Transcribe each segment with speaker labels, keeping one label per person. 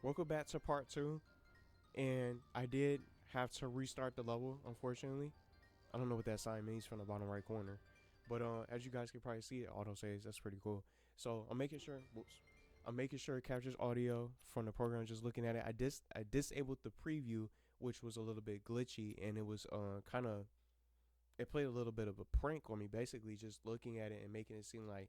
Speaker 1: Welcome back to part 2. And I did have to restart the level, unfortunately. I don't know what that sign means from the bottom right corner. But as you guys can probably see, it auto saves. That's pretty cool. So I'm making sure. Whoops. I'm making sure it captures audio from the program. Just looking at it, I disabled the preview, which was a little bit glitchy, and it was kind of, it played a little bit of a prank on me. Basically, just looking at it and making it seem like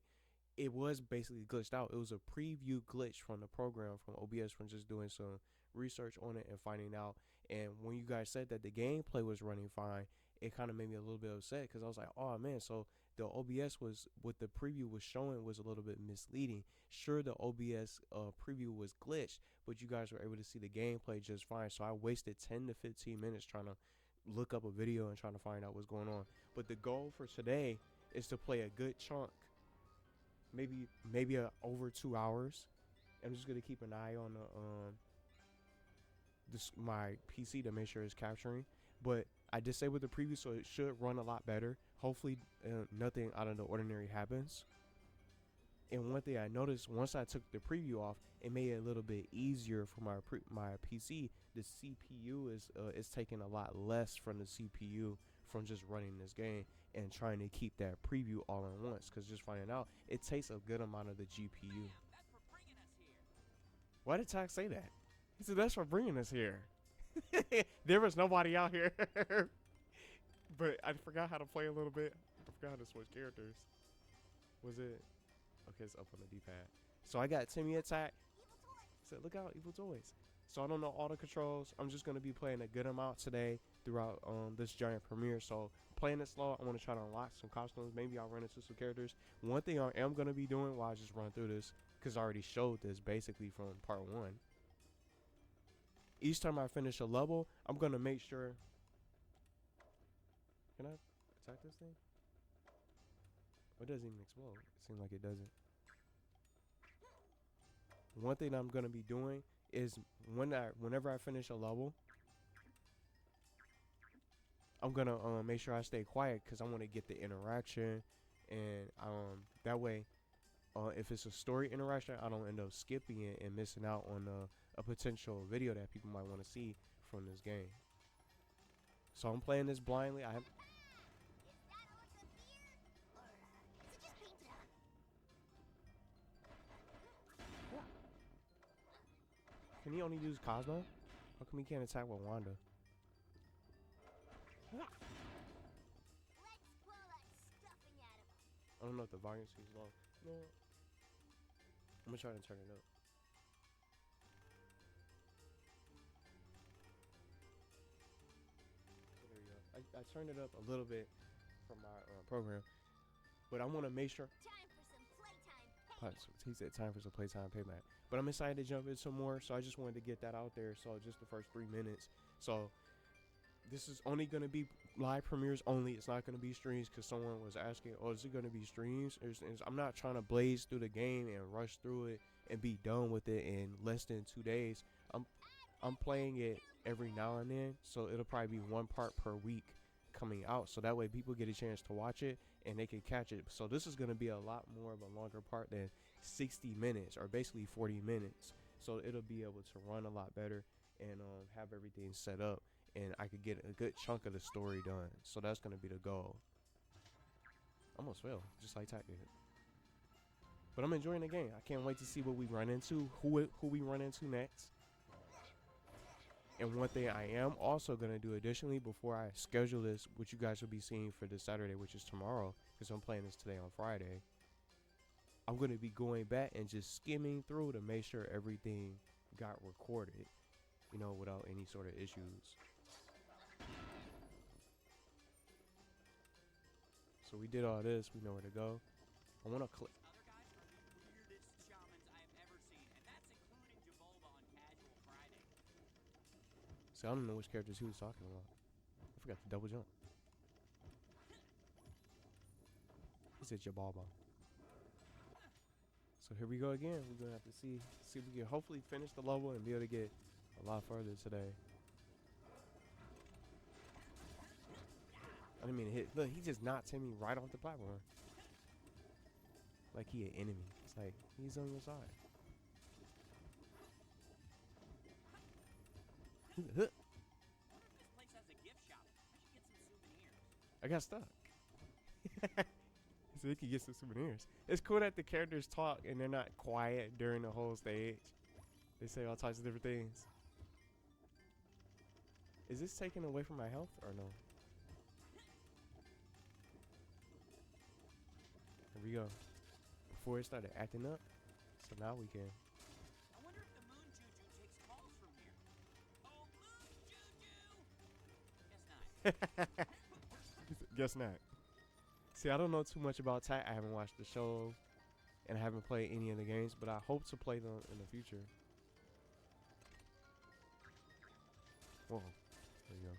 Speaker 1: it was basically glitched out. It was a preview glitch from the program, from OBS, from just doing some research on it and finding out. And when you guys said that the gameplay was running fine, it kind of made me a little bit upset because I was like, oh man, so the OBS was, what the preview was showing was a little bit misleading. Sure, the OBS preview was glitched, but you guys were able to see the gameplay just fine. So I wasted 10 to 15 minutes trying to look up a video and trying to find out what's going on. But the goal for today is to play a good chunk, maybe over 2 hours. I'm just gonna keep an eye on the my PC to make sure it's capturing. But I disabled the preview, so it should run a lot better. Hopefully, nothing out of the ordinary happens. And one thing I noticed, once I took the preview off, it made it a little bit easier for my PC. The CPU is taking a lot less from the CPU from just running this game and trying to keep that preview all at once. Because just finding out, it takes a good amount of the GPU. Why did Tax say that? He said that's for bringing us here. There was nobody out here. But I forgot how to play a little bit. I forgot how to switch characters. Was it? Okay, it's up on the D-pad. So I got Timmy attack. Said, look out, evil toys. So I don't know all the controls. I'm just gonna be playing a good amount today throughout this giant premiere. So playing it slow. I want to try to unlock some costumes. Maybe I'll run into some characters. One thing I am gonna be doing while I just run through this, because I already showed this basically from part 1. Each time I finish a level, I'm gonna make sure. Can I attack this thing? It doesn't even explode. It seems like it doesn't. One thing I'm gonna be doing is whenever I finish a level, I'm gonna make sure I stay quiet because I want to get the interaction, and that way, if it's a story interaction, I don't end up skipping it and missing out on a potential video that people might want to see from this game. So I'm playing this blindly. Can he only use Cosmo? How come he can't attack with Wanda? I don't know if the volume is low. No. I'm gonna try to turn it up. So there you go. I turned it up a little bit from my program, but I want to make sure. Time for some playtime. He said time for some playtime payback. But I'm excited to jump in some more, so I just wanted to get that out there. So just the first 3 minutes. So this is only going to be live premieres only. It's not going to be streams, because someone was asking, oh, is it going to be streams? I'm not trying to blaze through the game and rush through it and be done with it in less than 2 days. I'm playing it every now and then, so it'll probably be 1 part per week coming out, so that way people get a chance to watch it and they can catch it. So this is going to be a lot more of a longer part than 60 minutes, or basically 40 minutes. So it'll be able to run a lot better and have everything set up, and I could get a good chunk of the story done. So that's going to be the goal. Almost fell, just like Ty did. But I'm enjoying the game. I can't wait to see what we run into, who we run into next. And one thing I am also going to do additionally before I schedule this, which you guys will be seeing for this Saturday, which is tomorrow, because I'm playing this today on Friday, I'm going to be going back and just skimming through to make sure everything got recorded, you know, without any sort of issues. So we did all this. We know where to go. I want to click. See, I don't know which characters he was talking about. I forgot to double jump. He said Jababa. So here we go again. We're gonna have to see if we can hopefully finish the level and be able to get a lot further today. I didn't mean to hit. Look, he just knocked Timmy right off the platform. Like he an enemy. It's like he's on your side.
Speaker 2: This place has a gift shop. I should get some souvenirs.
Speaker 1: I got stuck. So you can get some souvenirs. It's cool that the characters talk and they're not quiet during the whole stage. They say all types of different things. Is this taking away from my health or no? Here we go. Before it started acting up, so now we can.
Speaker 2: I wonder if the moon Juju takes calls from here. Oh, moon Juju! Guess not.
Speaker 1: Guess not. See, I don't know too much about tech. I haven't watched the show, and I haven't played any of the games, but I hope to play them in the future. Whoa. There you go.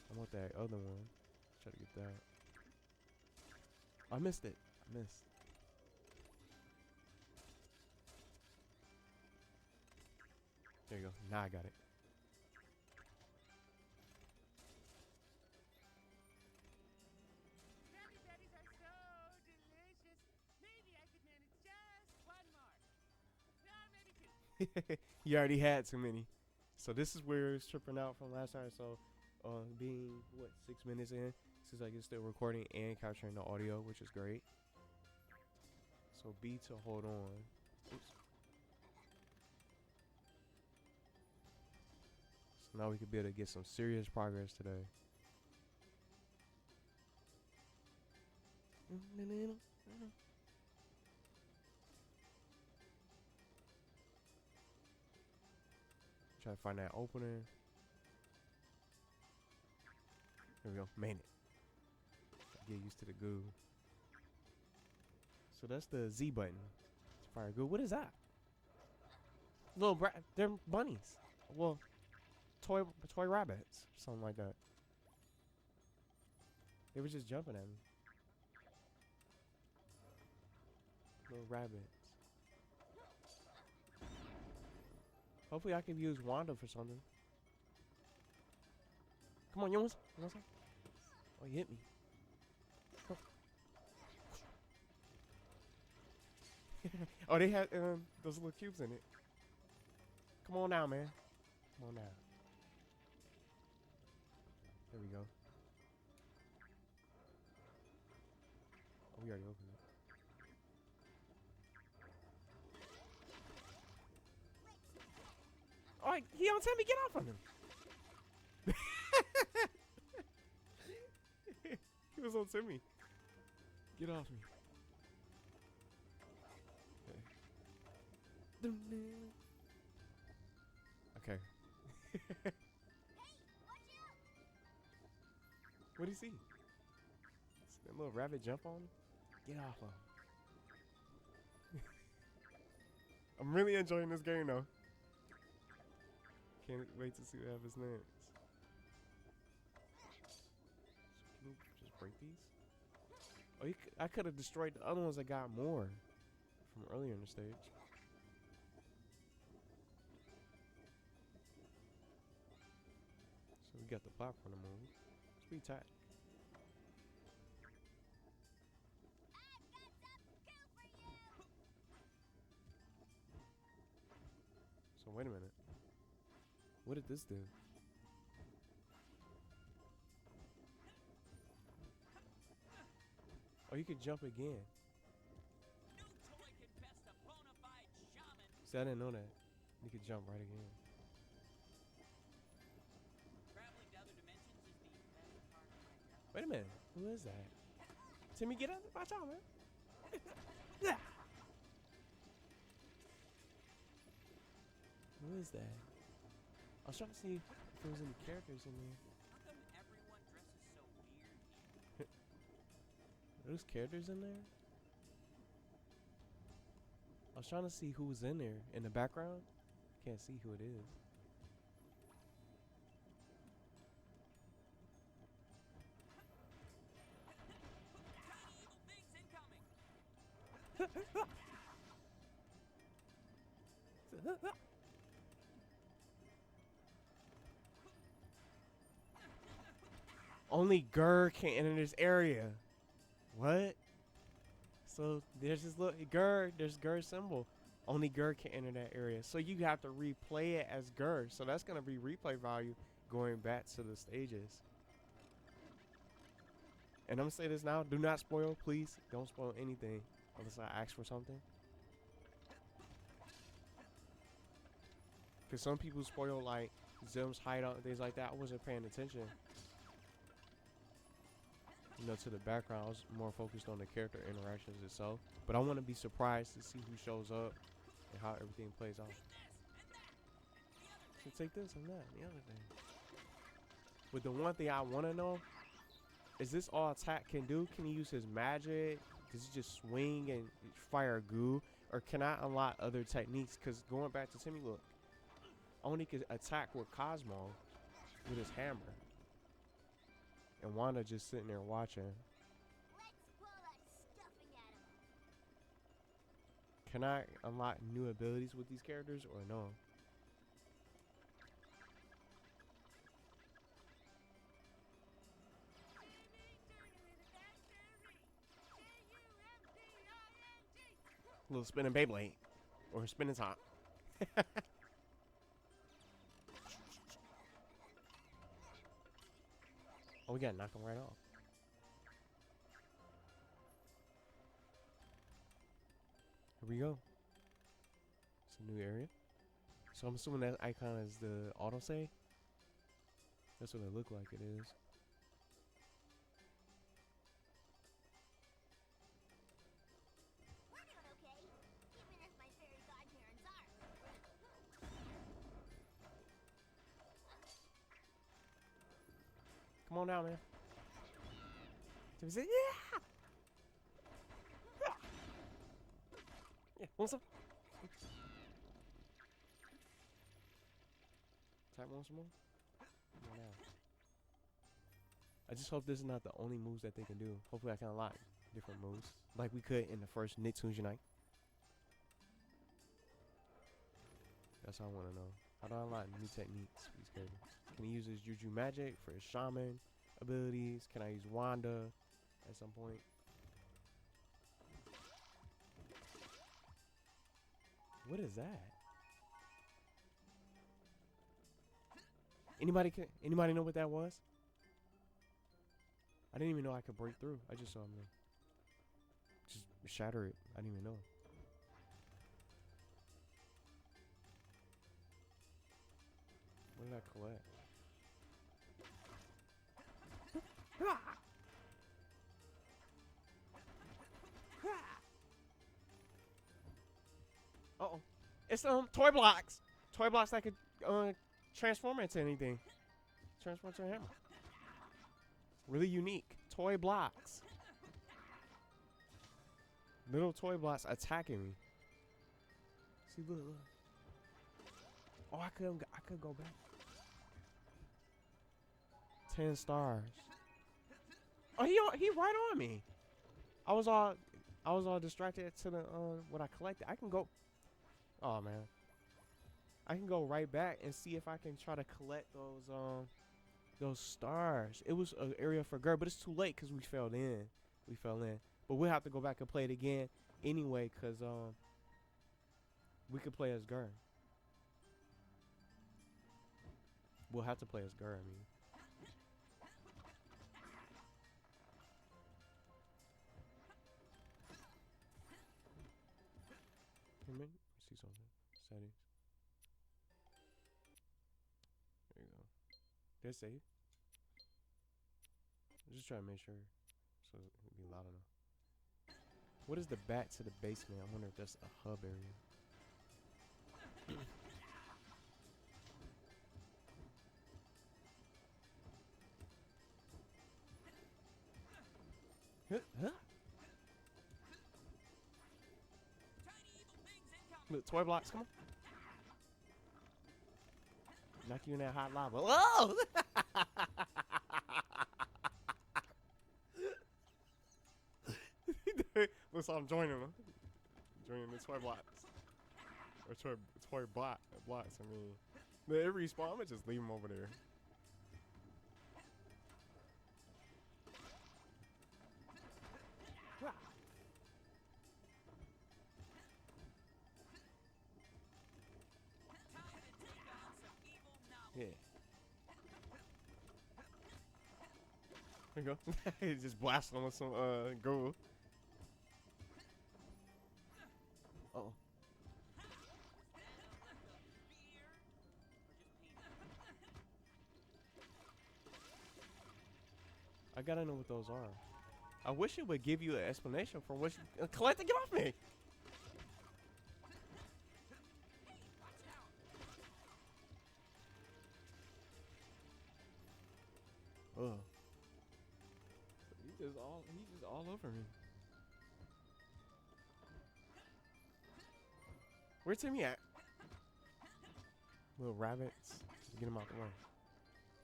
Speaker 1: I want that other one. Try to get that. I missed it. I missed. There you go. Now I got it.
Speaker 3: Krabby Patties are so delicious. Maybe I could manage just one more. No, maybe two.
Speaker 1: You already had too many. So this is where it's tripping out from last time. So being what 6 minutes in, seems like it's still recording and capturing the audio, which is great. So B to hold on. Oops. So now we could be able to get some serious progress today. Try to find that opening. There we go. Made it. Get used to the goo. So that's the Z button. To fire goo. What is that? Little they're bunnies. Well, toy rabbits. Something like that. They were just jumping at me. Little rabbits. Hopefully I can use Wanda for something. Come on, you want some? Oh, he hit me. Oh, they had those little cubes in it. Come on now, man. Come on now. There we go. Oh, we already opened it. Oh, he on Timmy, get off on him. He was on Timmy. Get off me. Okay. What do you see? See that little rabbit jump on him? Get off of him. I'm really enjoying this game though. Can't wait to see what happens next. So can you just break these? Oh, I could have destroyed the other ones that got more from earlier in the stage. So we got the platform to move. It's pretty tight. So wait a minute. What did this do? Oh, you could jump again.
Speaker 2: New toy can best a bona fide shaman.
Speaker 1: See, I didn't know that. You could jump right again.
Speaker 2: Traveling to other dimensions is the best part of my job.
Speaker 1: Wait a minute. Who is that? Timmy, get out. Watch out, man. Who is that? I was trying to see if there was any characters in there.
Speaker 2: How come everyone dresses so weird here?
Speaker 1: Are those characters in there? I was trying to see who was in there in the background. Can't see who it is.
Speaker 2: Tiny evil things incoming.
Speaker 1: Only Gur can enter this area. What? So there's this little Gur. There's Gur symbol. Only Gur can enter that area. So you have to replay it as Gur. So that's gonna be replay value going back to the stages. And I'm gonna say this now. Do not spoil, please. Don't spoil anything unless I ask for something. Cause some people spoil like Zim's hideout and things like that. I wasn't paying attention. You know, to the background. I was more focused on the character interactions itself. But I want to be surprised to see who shows up and how everything plays out. So take this and that and the other thing. But the one thing I want to know is this all attack can do? Can he use his magic? Does he just swing and fire goo? Or can I unlock other techniques? Because going back to Timmy, look. Only could attack with Cosmo with his hammer. And Wanda just sitting there watching.
Speaker 4: Let's pull that stuffing at him.
Speaker 1: Can I unlock new abilities with these characters or no? Little spinning Beyblade. Or spinning top. Oh, we gotta knock him right off. Here we go. It's a new area. So I'm assuming that icon is the autosave. That's what it looked like it is.
Speaker 4: We're doing okay, even if my fairy godparents are.
Speaker 1: Come on down, man. Timmy said, yeah! Yeah, want some? Tap on some more? Come on down. I just hope this is not the only moves that they can do. Hopefully I can unlock different moves. Like we could in the first NICKTOONS Unite. That's all I want to know. How do I unlock new techniques for these characters? Can he use his Juju magic for his shaman abilities? Can I use Wanda at some point? What is that? Anybody know what that was? I didn't even know I could break through. I just saw him just shatter it. I didn't even know. What did I collect? Uh-oh. It's toy blocks. Toy blocks that could transform into anything. Transform into a hammer. Really unique. Toy blocks. Little toy blocks attacking me. See, look. Oh, I could go back. 10 stars. Oh, he right on me. I was all distracted to the what I collected. I can go. Oh man. I can go right back and see if I can try to collect those stars. It was an area for Gur, but it's too late because we fell in. But we'll have to go back and play it again anyway, because we could play as Gur. We'll have to play as Gur, I mean. Let me see something. Settings. There you go. They're safe. I'm just trying to make sure so it'll be loud enough. What is the back to the basement? I wonder if that's a hub area. Huh? Look, toy blocks, come on. Knock you in that hot lava. Oh! Listen, I'm joining them. Joining the toy blocks. Or toy blocks, I mean. They respawn, I'm gonna just leave them over there. There you go. He's just blasting with some goo. Uh oh. I gotta know what those are. I wish it would give you an explanation for what. Collect it, get off me! Ugh. He's just all over me. Where's Timmy at? Little rabbits. Just get him out the way.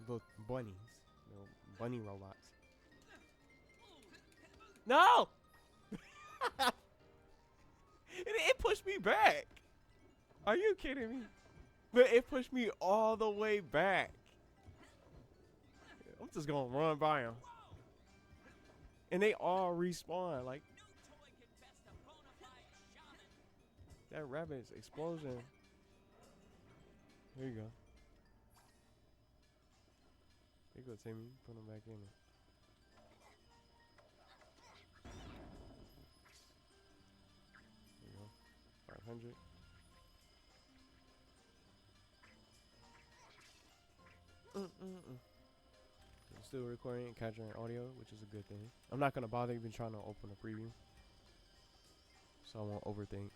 Speaker 1: Little bunnies. Little bunny robots. No! it pushed me back. Are you kidding me? But it pushed me all the way back. I'm just gonna run by him. And they all respawn. Like, that rabbit's explosion. There you go. There you go, Timmy. Put him back in it. There you go. 500. I'm still recording and capturing audio, which is a good thing. I'm not gonna bother even trying to open a preview, so I won't overthink.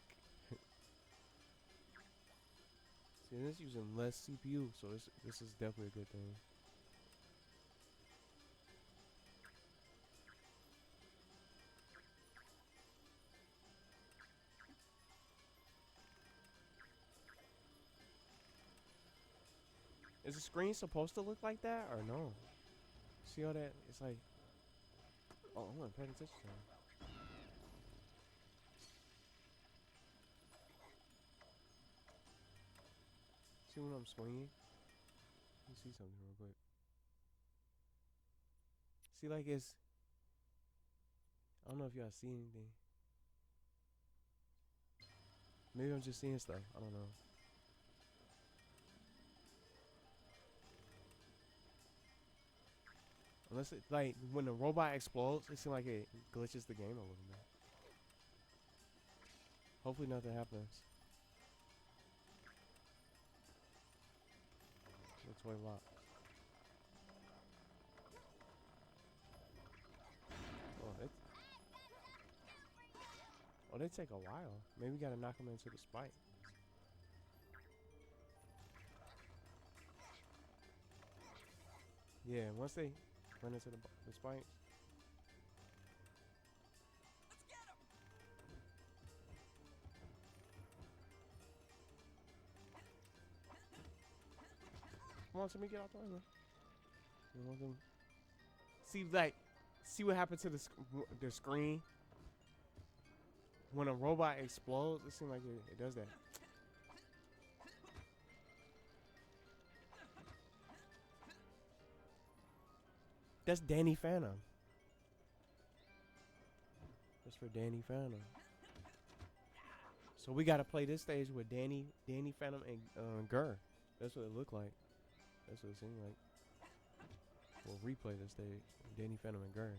Speaker 1: See, this is using less CPU, so this is definitely a good thing. Is the screen supposed to look like that or no? See all that? It's like, oh, I'm not paying attention to it. See when I'm swinging? Let me see something real quick. See, like it's, I don't know if y'all see anything. Maybe I'm just seeing stuff. I don't know. Unless it, like, when the robot explodes, it seems like it glitches the game a little bit. Hopefully nothing happens. The toy lock. Oh, they take a while. Maybe we gotta knock them into the spike. Yeah, once they run into the spike.
Speaker 2: Let's get him.
Speaker 1: Come on, Timmy, get out the way, man. You want them? See, like, see what happened to the screen when a robot explodes. It seems like it does that. That's Danny Phantom. That's for Danny Phantom. So we gotta play this stage with Danny Phantom and Gur. That's what it looked like. That's what it seemed like. We'll replay this stage. Danny Phantom and Gur.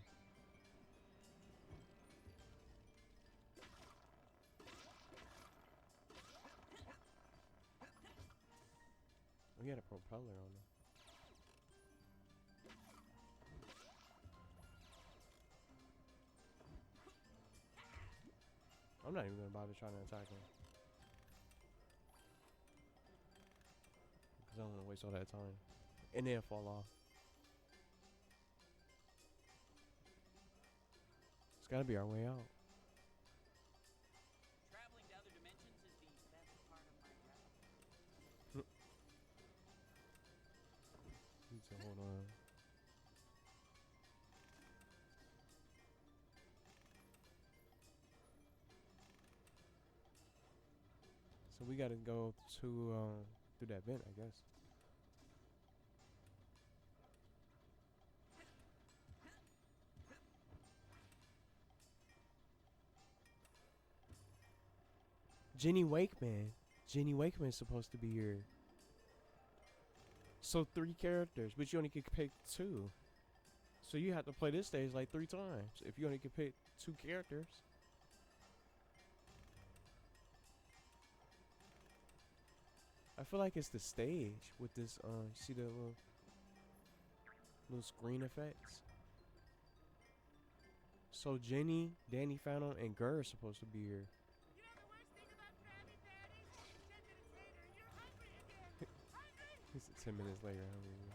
Speaker 1: We got a propeller on them. I'm not even gonna bother trying to attack him. Because I don't want to waste all that time. And then fall off. It's gotta be our way out.
Speaker 2: Traveling to other dimensions is the best part of my job.
Speaker 1: Need to hold on. So we gotta go to through that vent, I guess. Jenny Wakeman. Jenny Wakeman is supposed to be here. So 3 characters, but you only could pick 2. So you have to play this stage like 3 times if you only can pick 2 characters. I feel like it's the stage with this. See the little screen effects. So Jenny, Danny Phantom, and Gur are supposed to be here.
Speaker 3: You know the worst thing about Krabby Patties? 10 minutes later, you're hungry again. Hungry?
Speaker 1: It's 10 minutes later. Hungry again.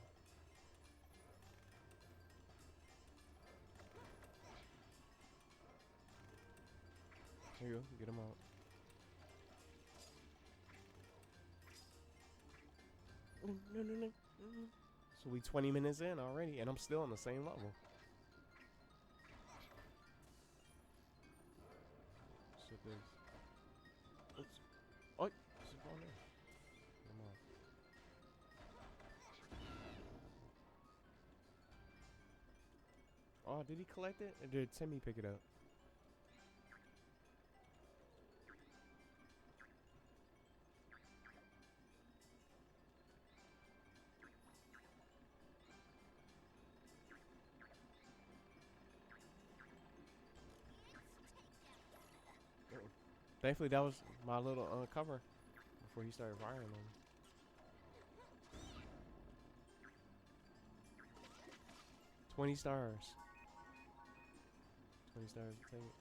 Speaker 1: Here you go. Get them out. No. So we 20 minutes in already, and I'm still on the same level. So this. Oops. Oh, what's it going there? Come on. Oh, did he collect it? Or did Timmy pick it up? Thankfully, that was my little cover before he started firing on me. 20 stars. 20 stars. Take it.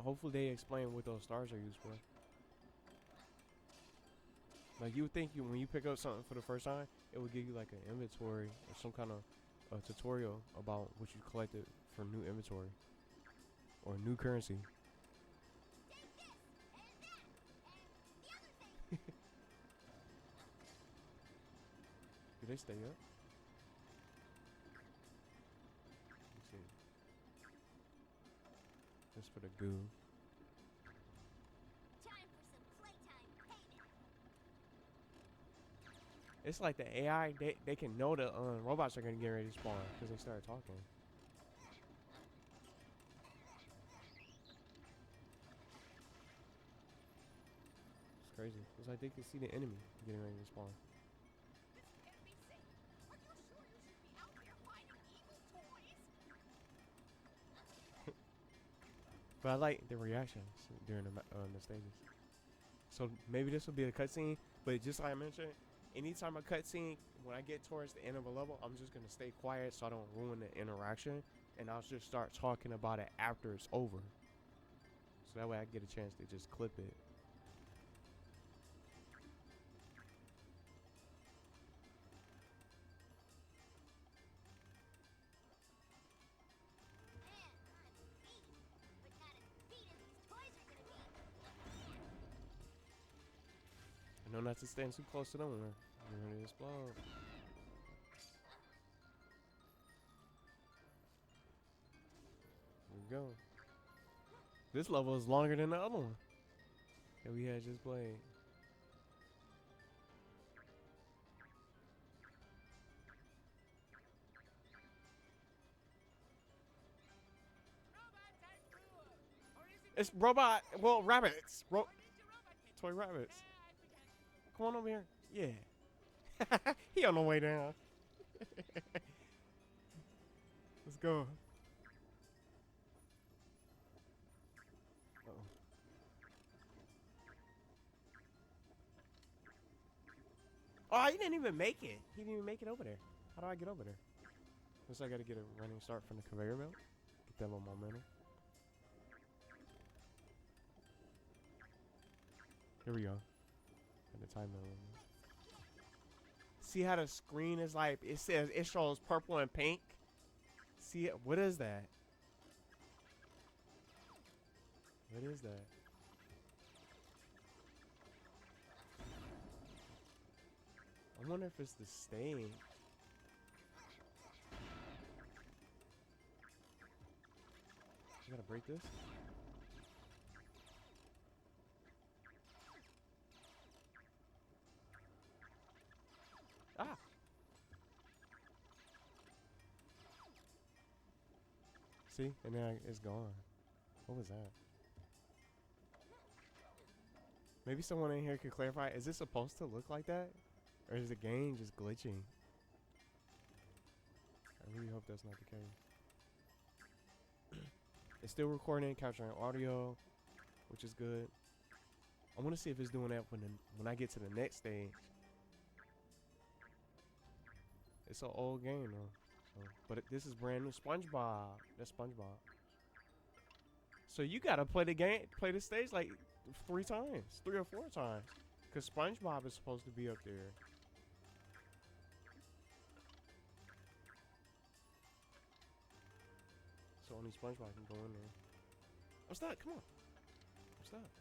Speaker 1: Hopefully they explain what those stars are used for. Like you would think when you pick up something for the first time, it would give you like an inventory or some kind of tutorial about what you collected for new inventory or new currency. Do they stay up? Let's see. Just for the goo.
Speaker 4: Time for some playtime payment.
Speaker 1: It's like the AI, they can know the robots are gonna get ready to spawn because they started talking. It's crazy. It's like they can see the enemy getting ready to spawn.
Speaker 3: This can't be safe. Are you sure you should be out there finding evil toys?
Speaker 1: But I like the reactions during the stages. So maybe this will be a cutscene, but just like I mentioned, anytime a cutscene, when I get towards the end of a level, I'm just gonna stay quiet so I don't ruin the interaction, and I'll just start talking about it after it's over. So that way I get a chance to just clip it.
Speaker 4: Man, I'm beat. But not as beat as these toys are gonna be.
Speaker 1: I know not to stand too close to them when they're ready to explode. Here we go. This level is longer than the other one that we had just played.
Speaker 3: Robot type rule. Or is it
Speaker 1: It's robot, well, rabbits.
Speaker 3: or Ninja Robot Kid?
Speaker 1: Toy rabbits.
Speaker 3: Yeah, I forget.
Speaker 1: Come on over here. Yeah. He on the way down. Let's go. Uh-oh. Oh, he didn't even make it. He didn't even make it over there. How do I get over there? Guess I gotta get a running start from the conveyor belt. Get that little momentum. Here we go. And the time limit. See how the screen is like, it says, it shows purple and pink. See it? What is that? What is that? I wonder if it's the stain. You gotta break this? Ah! See? And then it's gone. What was that? Maybe someone in here could clarify. Is this supposed to look like that? Or is the game just glitching? really hope that's not the case. It's still recording, capturing audio, which is good. I want to see if it's doing that when I get to the next stage. It's an old game though, so, but this is brand new. SpongeBob, that's SpongeBob. So you gotta play the stage like 3 times, 3 or 4 times, cause SpongeBob is supposed to be up there. So only SpongeBob can go in there. I'm stuck. Come on. I'm stuck.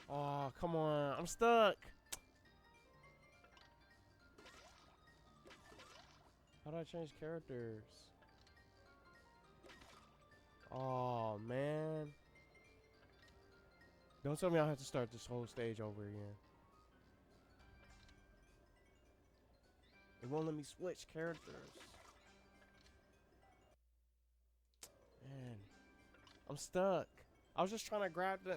Speaker 1: Oh, come on. I'm stuck. How do I change characters? Oh, man. Don't tell me I have to start this whole stage over again. It won't let me switch characters. Man. I'm stuck. I was just trying to grab the...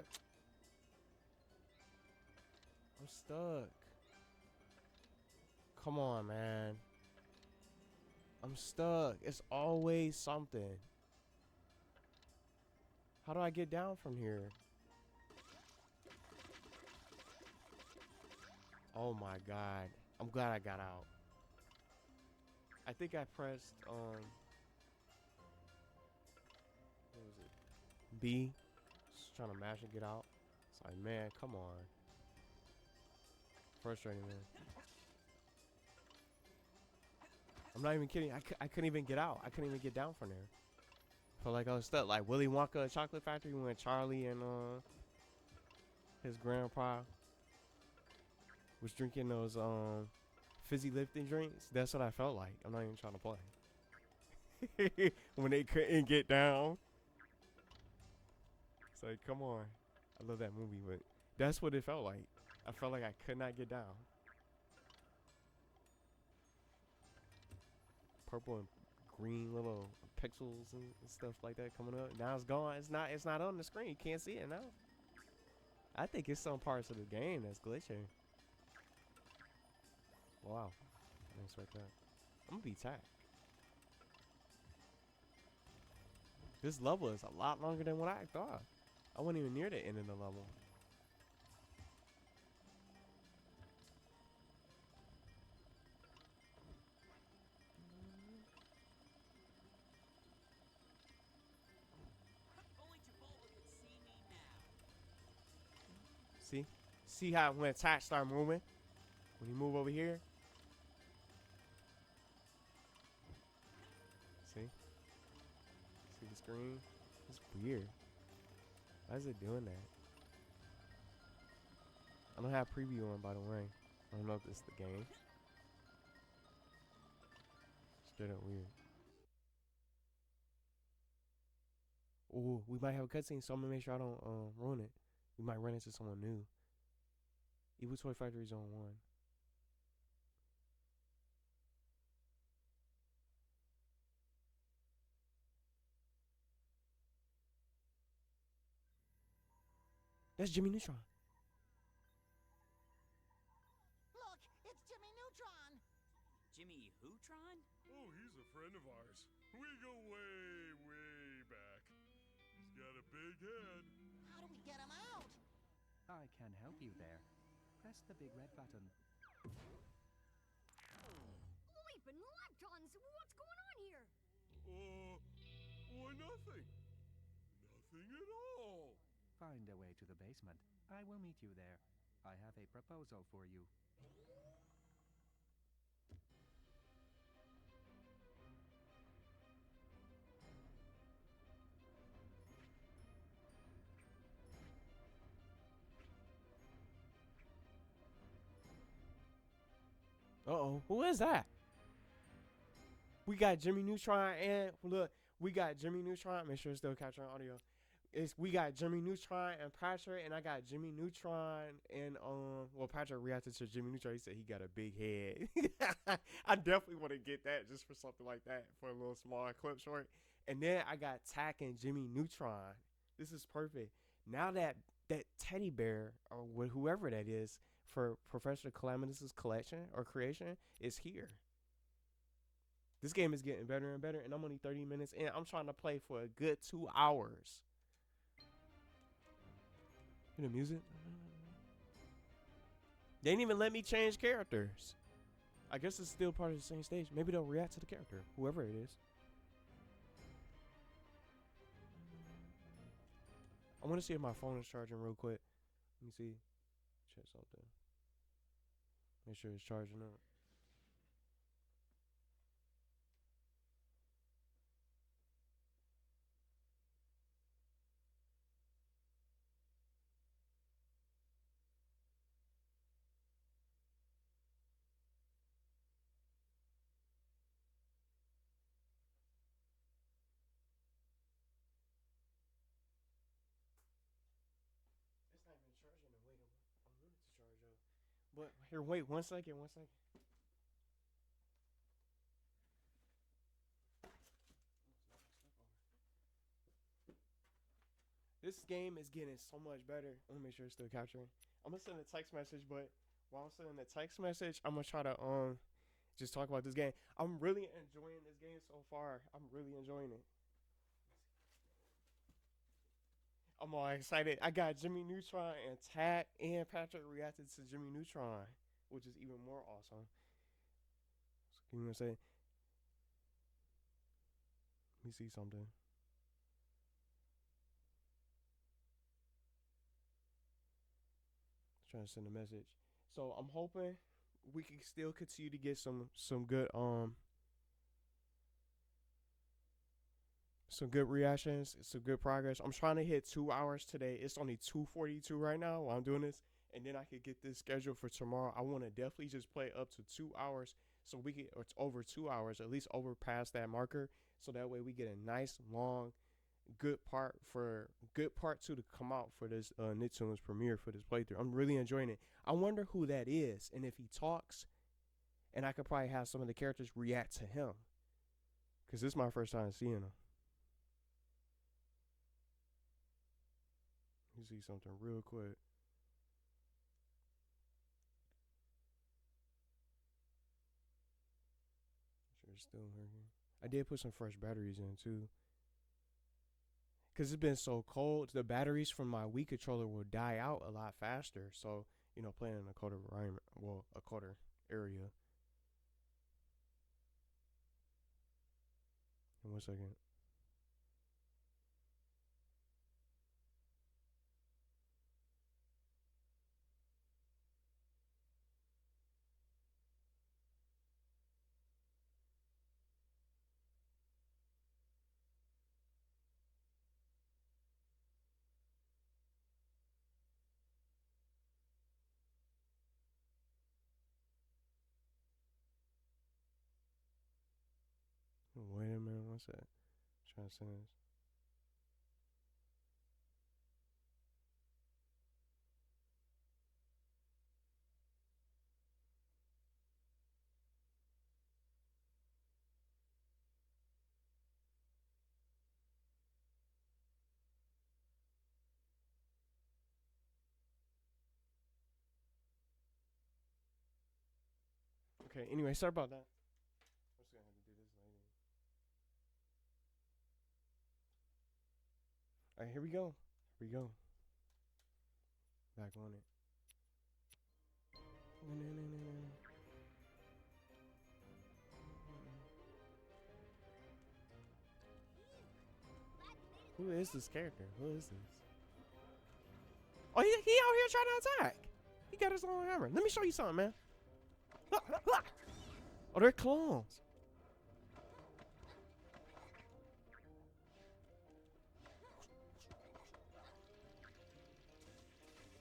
Speaker 1: I'm stuck. Come on, man. I'm stuck. It's always something. How do I get down from here? Oh my god. I'm glad I got out. I think I pressed what was it? B. Just trying to mash and get out. It's like, man, come on. Frustrating, man. I'm not even kidding. I couldn't even get out. I couldn't even get down from there. Felt like I was stuck. Like Willy Wonka Chocolate Factory when Charlie and his grandpa was drinking those fizzy lifting drinks. That's what I felt like. I'm not even trying to play. When they couldn't get down. It's like, come on. I love that movie, but that's what it felt like. I felt like I could not get down. Purple and green little pixels and stuff like that coming up. Now it's gone. It's not on the screen. You can't see it now. I think it's some parts of the game that's glitching. Wow. I didn't expect that. I'm gonna be tagged. This level is a lot longer than what I thought. I wasn't even near the end of the level.
Speaker 2: Only Chipotle can see me now.
Speaker 1: See? See how when attacks start moving? When you move over here? See? See the screen? It's weird. Why is it doing that? I don't have preview on, by the way. I don't know if this is the game. Straight up weird. Ooh, we might have a cutscene, so I'm gonna make sure I don't ruin it. We might run into someone new. Evil Toy Factory Zone 1. That's Jimmy Neutron.
Speaker 3: Look, it's Jimmy Neutron.
Speaker 2: Jimmy Hootron?
Speaker 5: Oh, he's a friend of ours. We go way, way back. He's got a big head.
Speaker 3: How do we get him out?
Speaker 6: I can help you there. Press the big red button.
Speaker 4: Leaping leptons! What's going on here?
Speaker 5: Why nothing. Nothing at all.
Speaker 6: Find a way to the basement. I will meet you there. I have a proposal for you.
Speaker 1: Uh-oh. Who is that? We got Jimmy Neutron and look, we got Jimmy Neutron. Make sure it's still capturing audio. We got Jimmy Neutron and Patrick, and I got Jimmy Neutron and well, Patrick reacted to Jimmy Neutron. He said he got a big head. I definitely want to get that just for something like that for a little small clip short. And then I got Tack and Jimmy Neutron. This is perfect. Now that teddy bear or whoever that is for Professor Calamitous' collection or creation is here. This game is getting better and better, and I'm only 30 minutes in. I'm trying to play for a good 2 hours. Hear the music? They didn't even let me change characters. I guess it's still part of the same stage. Maybe they'll react to the character, whoever it is. I want to see if my phone is charging real quick. Let me see. Check something. Make sure it's charging up. It's not even charging the way I want it to charge up. But here, wait 1 second, 1 second. This game is getting so much better. I'm gonna make sure it's still capturing. I'm gonna send a text message, but while I'm sending the text message, I'm gonna try to just talk about this game. I'm really enjoying this game so far. I'm really enjoying it. I'm all excited. I got Jimmy Neutron and Tat and Patrick reacted to Jimmy Neutron, which is even more awesome. So, you know what I'm saying? Let me see something. Trying to send a message. So I'm hoping we can still continue to get some good reactions, some good progress. I'm trying to hit 2 hours today. It's only 2:42 right now while I'm doing this, and then I could get this scheduled for tomorrow. I want to definitely just play up to 2 hours, so we get, or it's over 2 hours, at least over past that marker, so that way we get a nice long good part 2 to come out for this NICKTOONS premiere for this playthrough. I'm really enjoying it. I wonder who that is, and if he talks, and I could probably have some of the characters react to him, because this is my first time seeing him. You see something real quick. Sure, it's still working. I did put some fresh batteries in too, because it's been so cold. The batteries from my Wii controller will die out a lot faster. So, you know, playing in a colder environment, well, a colder area. In 1 second. Wait a minute, what's that? Trying to send this. Okay, anyway, sorry about that. I'm just gonna have to do this later. Alright, here we go. Here we go. Back on it. Who is this character? Who is this? Oh, he out here trying to attack. He got his own hammer. Let me show you something, man. Oh, they're clones.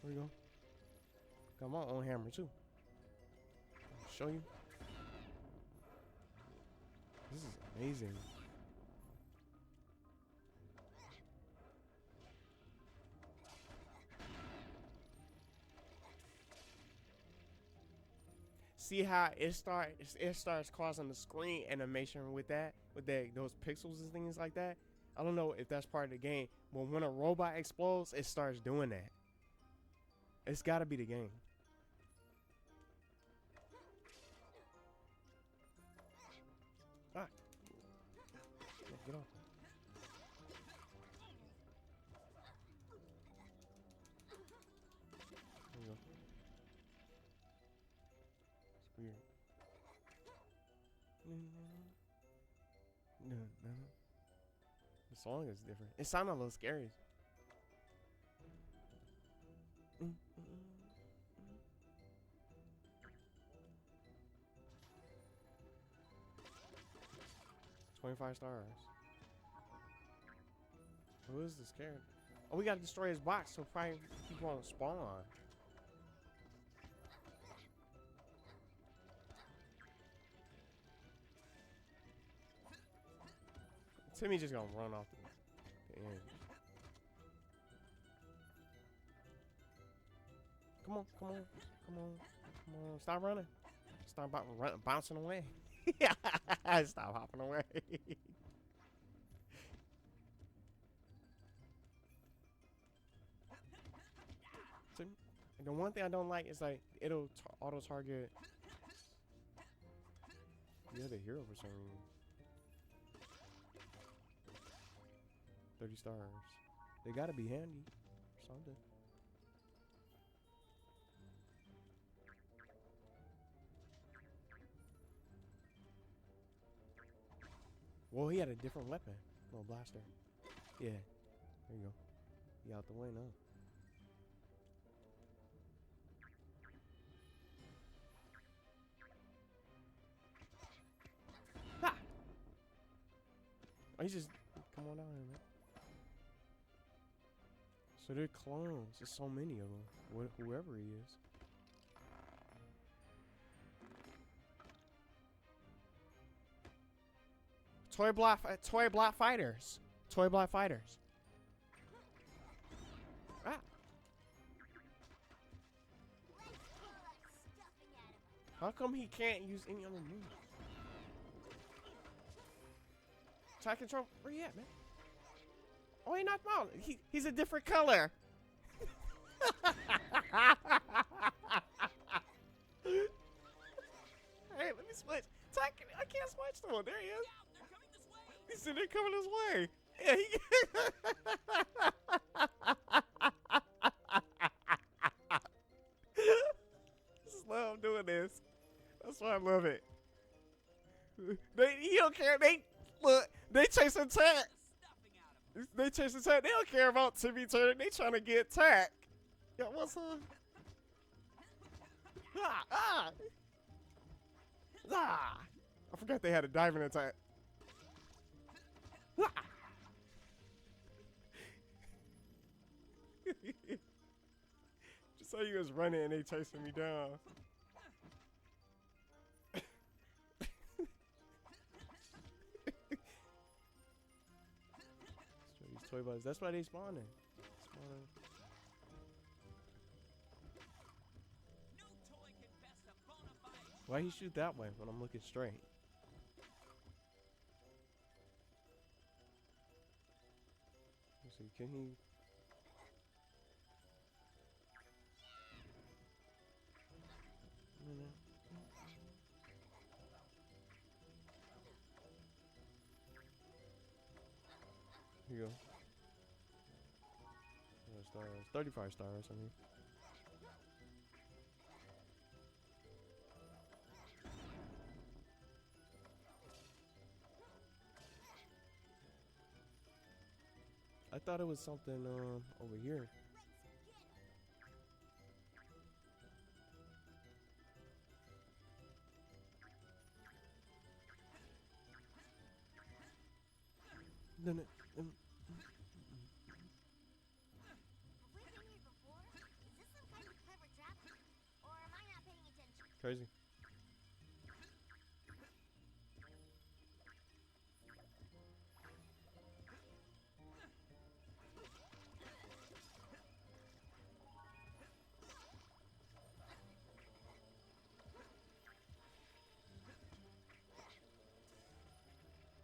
Speaker 1: There we go. Got my own hammer too. I'll show you. This is amazing. See how it starts causing the screen animation with those pixels and things like that. I don't know if that's part of the game, but when a robot explodes, it starts doing that. It's got to be the game. Ah. The song is different. It sounded a little scary. 25 stars. Who is this character? Oh, we gotta destroy his box so probably people won't spawn. Timmy just gonna run off the end. Come on, come on, come on, come on. Stop running. Stop bouncing away. Stop hopping away. So, the one thing I don't like is like it'll auto target the other hero for some reason. 30 stars. They gotta be handy or something. Well, he had a different weapon. Little blaster. Yeah. There you go. He out the way now. Ha! Oh, he's just... Come on down here, man. So they're clones. There's so many of them. Whoever he is. Toybot fighters. Toybot fighters. Ah. How come he can't use any other move? Try control. Where you at, man? Oh, he knocked him out. He's a different color. Hey, let me switch. I can't switch to one. There he is. He's sitting there coming his way. Yeah, he. Just love doing this. That's why I love it. He don't care. They chasing Tack. They chasing Tack. They don't care about Timmy turning. They trying to get Tack. Yo, what's up? I forgot they had a diamond attack. Just saw you was running and they chasing me down. These Toybots. That's why they spawning. Why he shoot that way when I'm looking straight? Let's see, can he? Here you go. Stars. 35 stars, I mean. I thought it was something over here. No.
Speaker 4: Have we been here before? Is this some kind of clever trap? Or am I not paying attention?
Speaker 1: Crazy.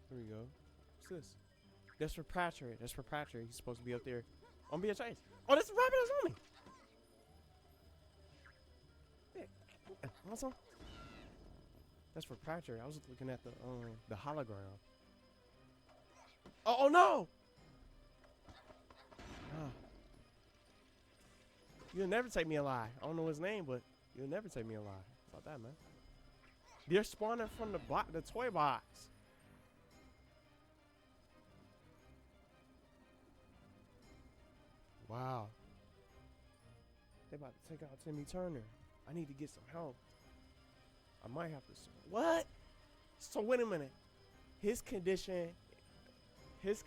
Speaker 1: Here we go. What's this? That's for Patrick. That's for Patrick. He's supposed to be up there. On being chased. Oh, this rabbit is on me. Yeah. Awesome. That's for Patrick. I was looking at the hologram. Oh no! You'll never take me alive. I don't know his name, but you'll never take me alive. How about that, man? They're spawning from the toy box. Wow. They about to take out Timmy Turner. I need to get some help. I might have to. What? So wait a minute. His condition, his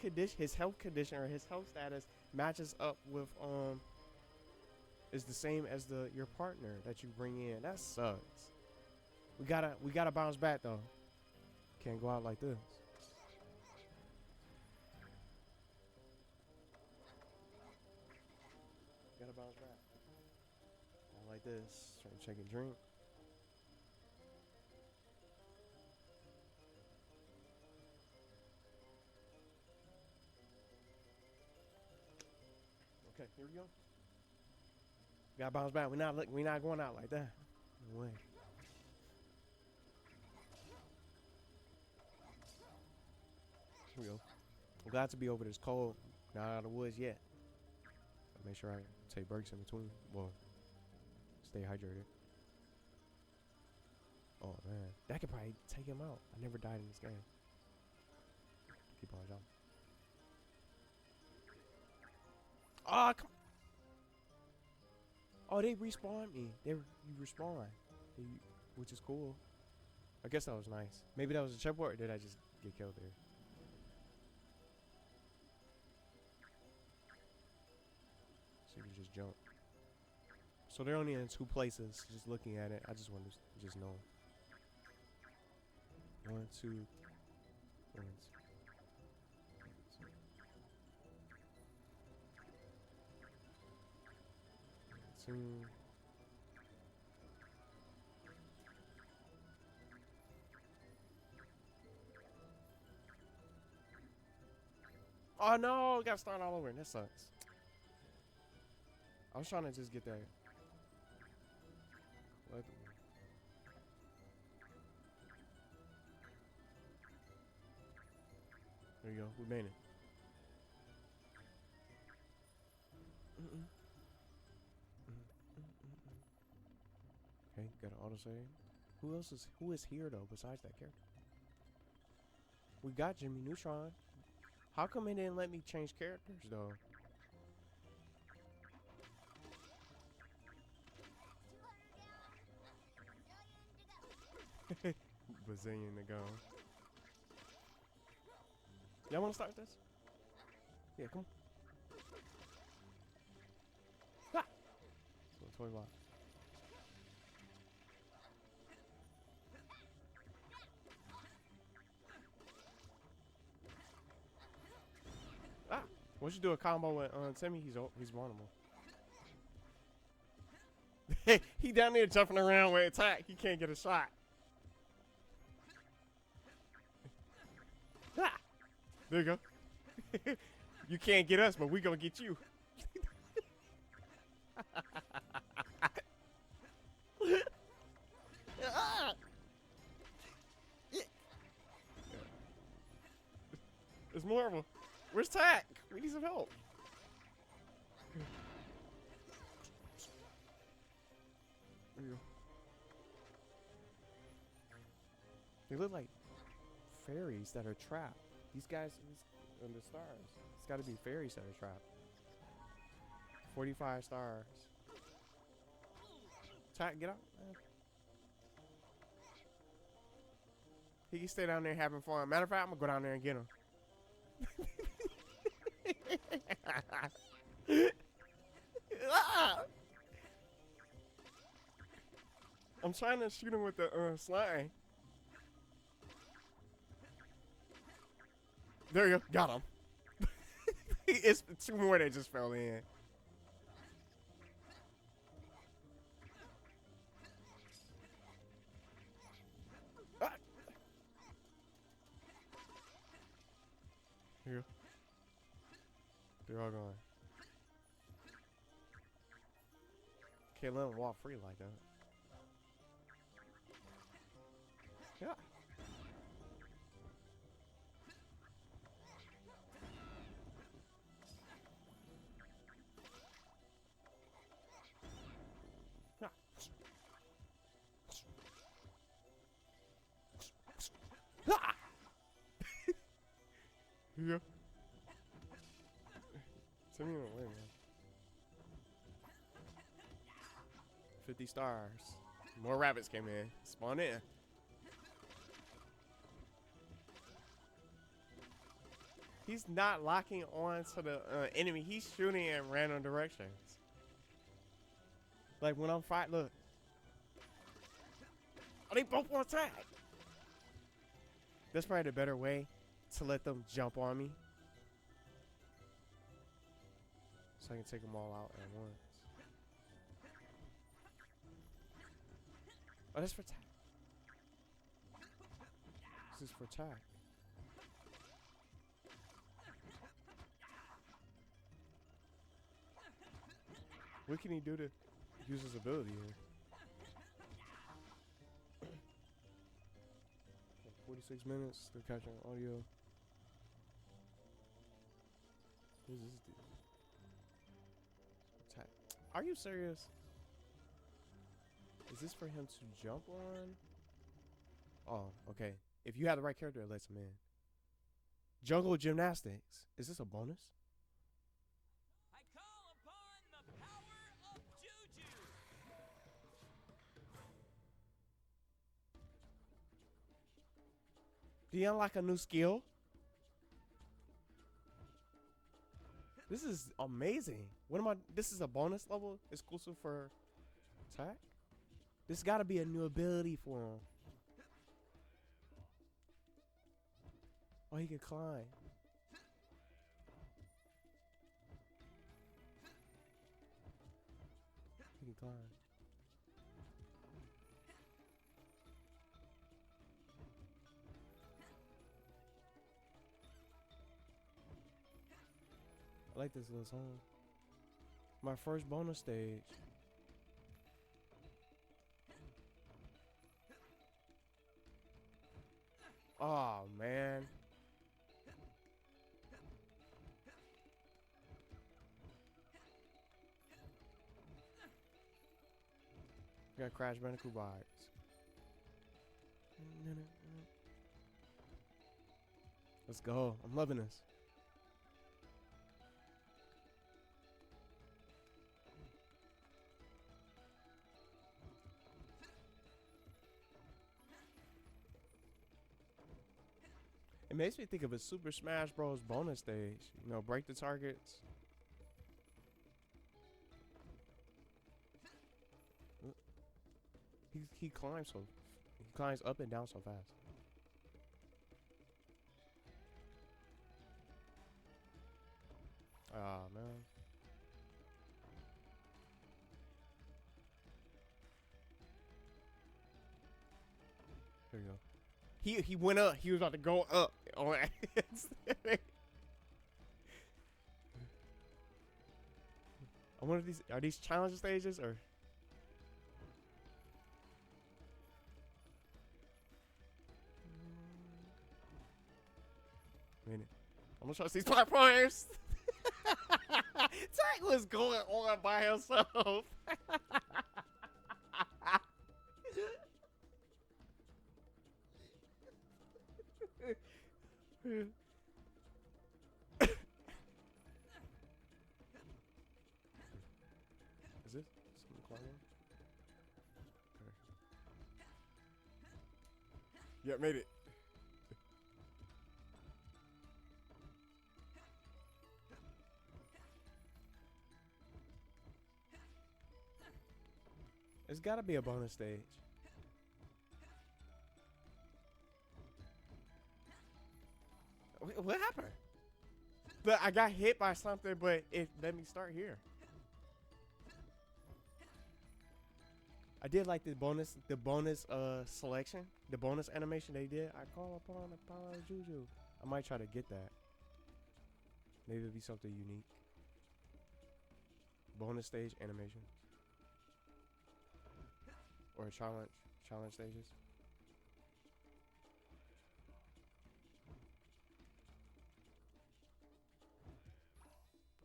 Speaker 1: health condition or his health status matches up with is the same as your partner that you bring in. That sucks. We gotta bounce back though. Can't go out like this. Gotta bounce back. Not like this. Trying to check and drink. Okay, here we go. Gotta bounce back. We're not going out like that. No way. Here we go. I'm glad to be over this cold. Not out of the woods yet. I'll make sure I take breaks in between. Well, stay hydrated. Oh man, that could probably take him out. I never died in this game. Keep on jumping. Oh, come. Oh, they respawn me. You respawn, which is cool. I guess that was nice. Maybe that was a checkpoint, or did I just get killed there? So you can just jump. So they're only in 2 places. Just looking at it, I just want to just know. 1, 2, 1, 2. 2. Oh no, gotta start all over. That sucks. I was trying to just get that. What? There you go. We made it. Okay, got an autosave. Who is here though besides that character? We got Jimmy Neutron. How come it didn't let me change characters though? Bazillion to go. Y'all wanna start this? Yeah, come on. Ah! So Toybot. Ah! Once you do a combo with Timmy, he's vulnerable. He down there jumping around with attack. He can't get a shot. Ah! There you go. You can't get us, but we gonna get you. It's Marvel. Where's Tack? We need some help. There you go. They look like fairies that are trapped. These guys in the stars. It's got to be fairies that are trapped. 45 stars. Tack, get out. He can stay down there having fun. Matter of fact, I'm gonna go down there and get him. I'm trying to shoot him with the slime. There you go. Got him. It's 2 more that just fell in. Ah. Here you go. They're all gone. Can't let them walk free like that. Yeah. Yeah. Timmy went away, man. 50 stars. More rabbits came in. Spawn in. He's not locking on to the enemy. He's shooting in random directions. Like when I'm fighting, look. Oh, they both on attack. That's probably the better way to let them jump on me. So I can take them all out at once. Oh, that's for attack. This is for attack. What can he do to use his ability here? 46 minutes, still catching audio. What is this dude? Attack. Are you serious? Is this for him to jump on? Oh, okay. If you have the right character, it lets him in. Jungle Gymnastics. Is this a bonus?
Speaker 2: I call upon the power of Juju.
Speaker 1: Do you unlock a new skill? This is amazing. What am I? This is a bonus level exclusive for attack? This gotta be a new ability for him. Oh, he can climb. He can climb. I like this little song. My first bonus stage. Oh man. Got Crash Bandicoot vibes. Let's go. I'm loving this. It makes me think of a Super Smash Bros. Bonus stage. You know, break the targets. He climbs he climbs up and down so fast. Ah man. There you go. He went up. He was about to go up. Oh, I wonder if are these challenge stages or? Minute. I'm gonna trust these platforms. Tag was going on by himself. Is this something climbing? Okay. Yeah, made it. There's gotta be a bonus stage. What happened? But I got hit by something, but it let me start here. I did like the bonus selection, the bonus animation they did. I call upon the power of Juju. I might try to get that. Maybe it'll be something unique. Bonus stage animation. Or challenge stages.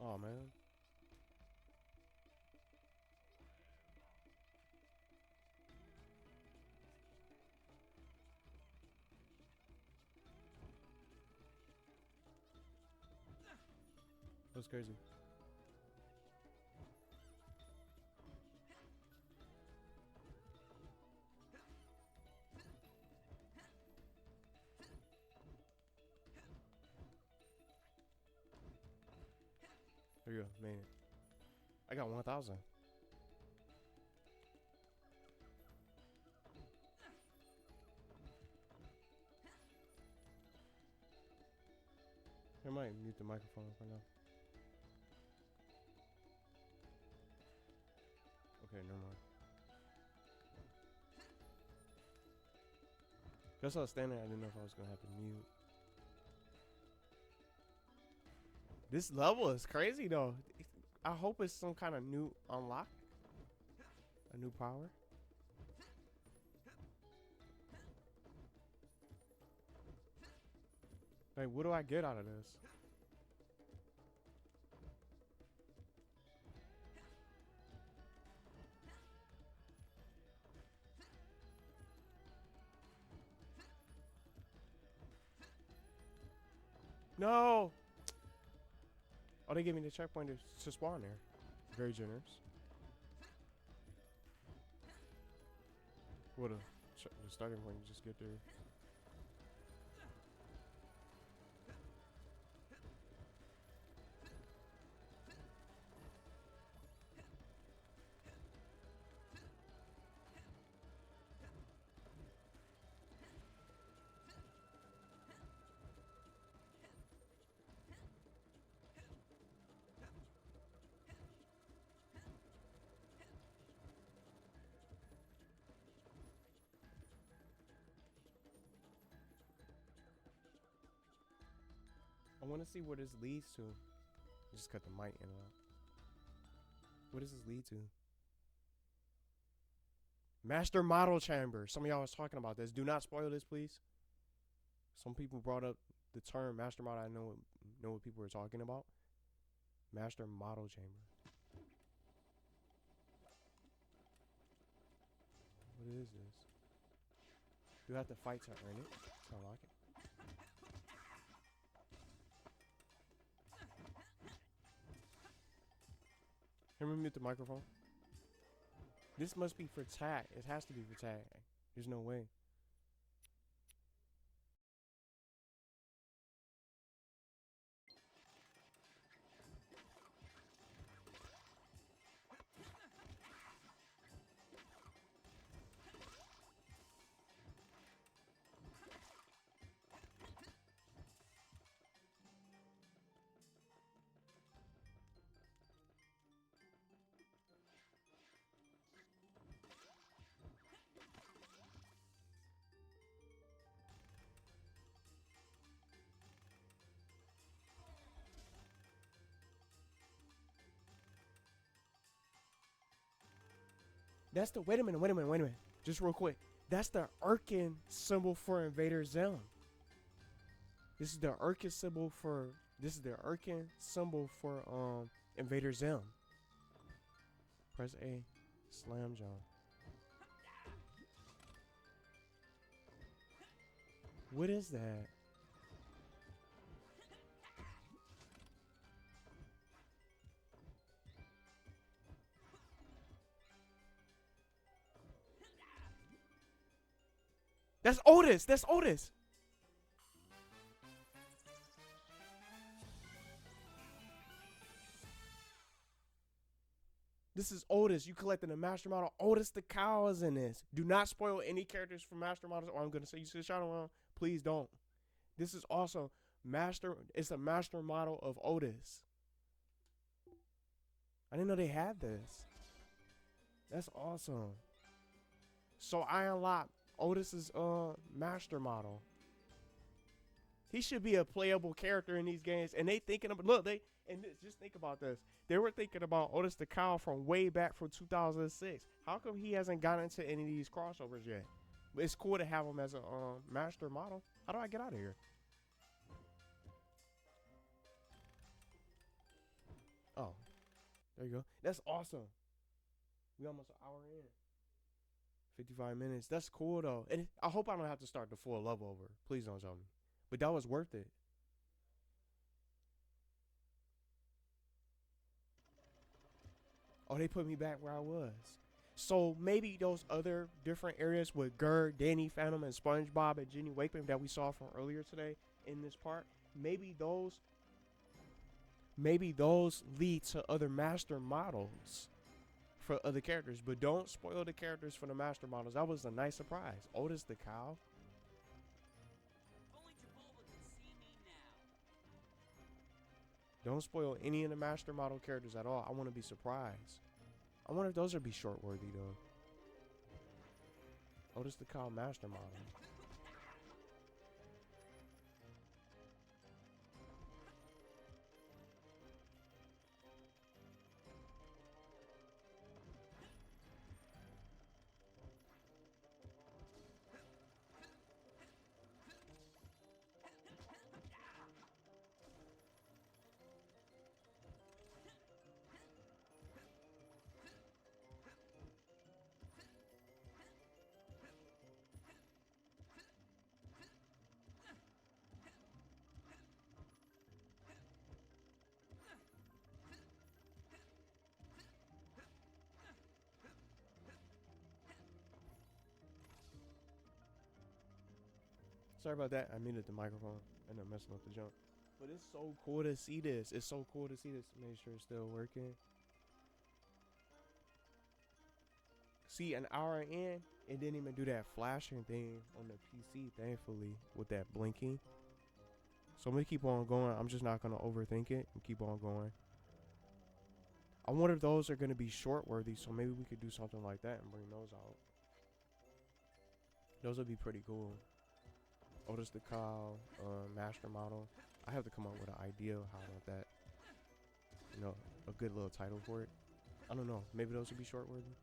Speaker 1: Oh man. That's crazy. There you go, made it. I got 1,000. I might mute the microphone for now. Okay, never mind. Guess I was standing there, I didn't know if I was gonna have to mute. This level is crazy though. I hope it's some kind of new unlock. A new power. Like, what do I get out of this? No! Oh, they gave me the checkpoint to spawn there. Very generous. What the starting point, you just get there. I want to see where this leads to. Just cut the mic in and out. What does this lead to? Master model chamber. Some of y'all was talking about this. Do not spoil this, please. Some people brought up the term master model. I know what people were talking about. Master model chamber. What is this? Do I have to fight to earn it? To unlock it? Can we mute the microphone? This must be for tag. It has to be for tag. There's no way. That's the wait a minute. Just real quick. That's the Urkin symbol for Invader Zim. This is the Urkin symbol for Invader Zim. Press A. Slam jump. What is that? That's Otis. That's Otis. This is Otis. You collecting a master model. Otis the cow is in this. Do not spoil any characters from master models, or I'm gonna say you see the shadow on. Please don't. This is also master. It's a master model of Otis. I didn't know they had this. That's awesome. So I unlocked Otis's master model. He should be a playable character in these games, and they thinking about just think about this. They were thinking about Otis the cow from way back from 2006. How come he hasn't gotten into any of these crossovers yet? But it's cool to have him as a master model. How do I get out of here? Oh, there you go. That's awesome. We almost an hour in. 55 minutes. That's cool though. And I hope I don't have to start the full level over. Please don't tell me. But that was worth it. Oh, they put me back where I was. So maybe those other different areas with Gert, Danny Phantom, and SpongeBob and Jenny Wakeman that we saw from earlier today in this part, maybe those maybe those lead to other master models for other characters. But don't spoil the characters for the master models. That was a nice surprise. Otis the cow.
Speaker 2: If only Chipotle could see me now.
Speaker 1: Don't spoil any of the master model characters at all. I want to be surprised. I wonder if those would be short worthy though. Otis the cow master model. Sorry about that. I muted the microphone and I'm messing up the jump. But it's so cool to see this. It's so cool to see this. Make sure it's still working. See, an hour in, it didn't even do that flashing thing on the PC, thankfully, with that blinking. So I'm going to keep on going. I'm just not going to overthink it and keep on going. I wonder if those are going to be short worthy, so maybe we could do something like that and bring those out. Those would be pretty cool. Otis the cow, master model. I have to come up with an idea of how about that. You know, a good little title for it. I don't know. Maybe those would be short worthy.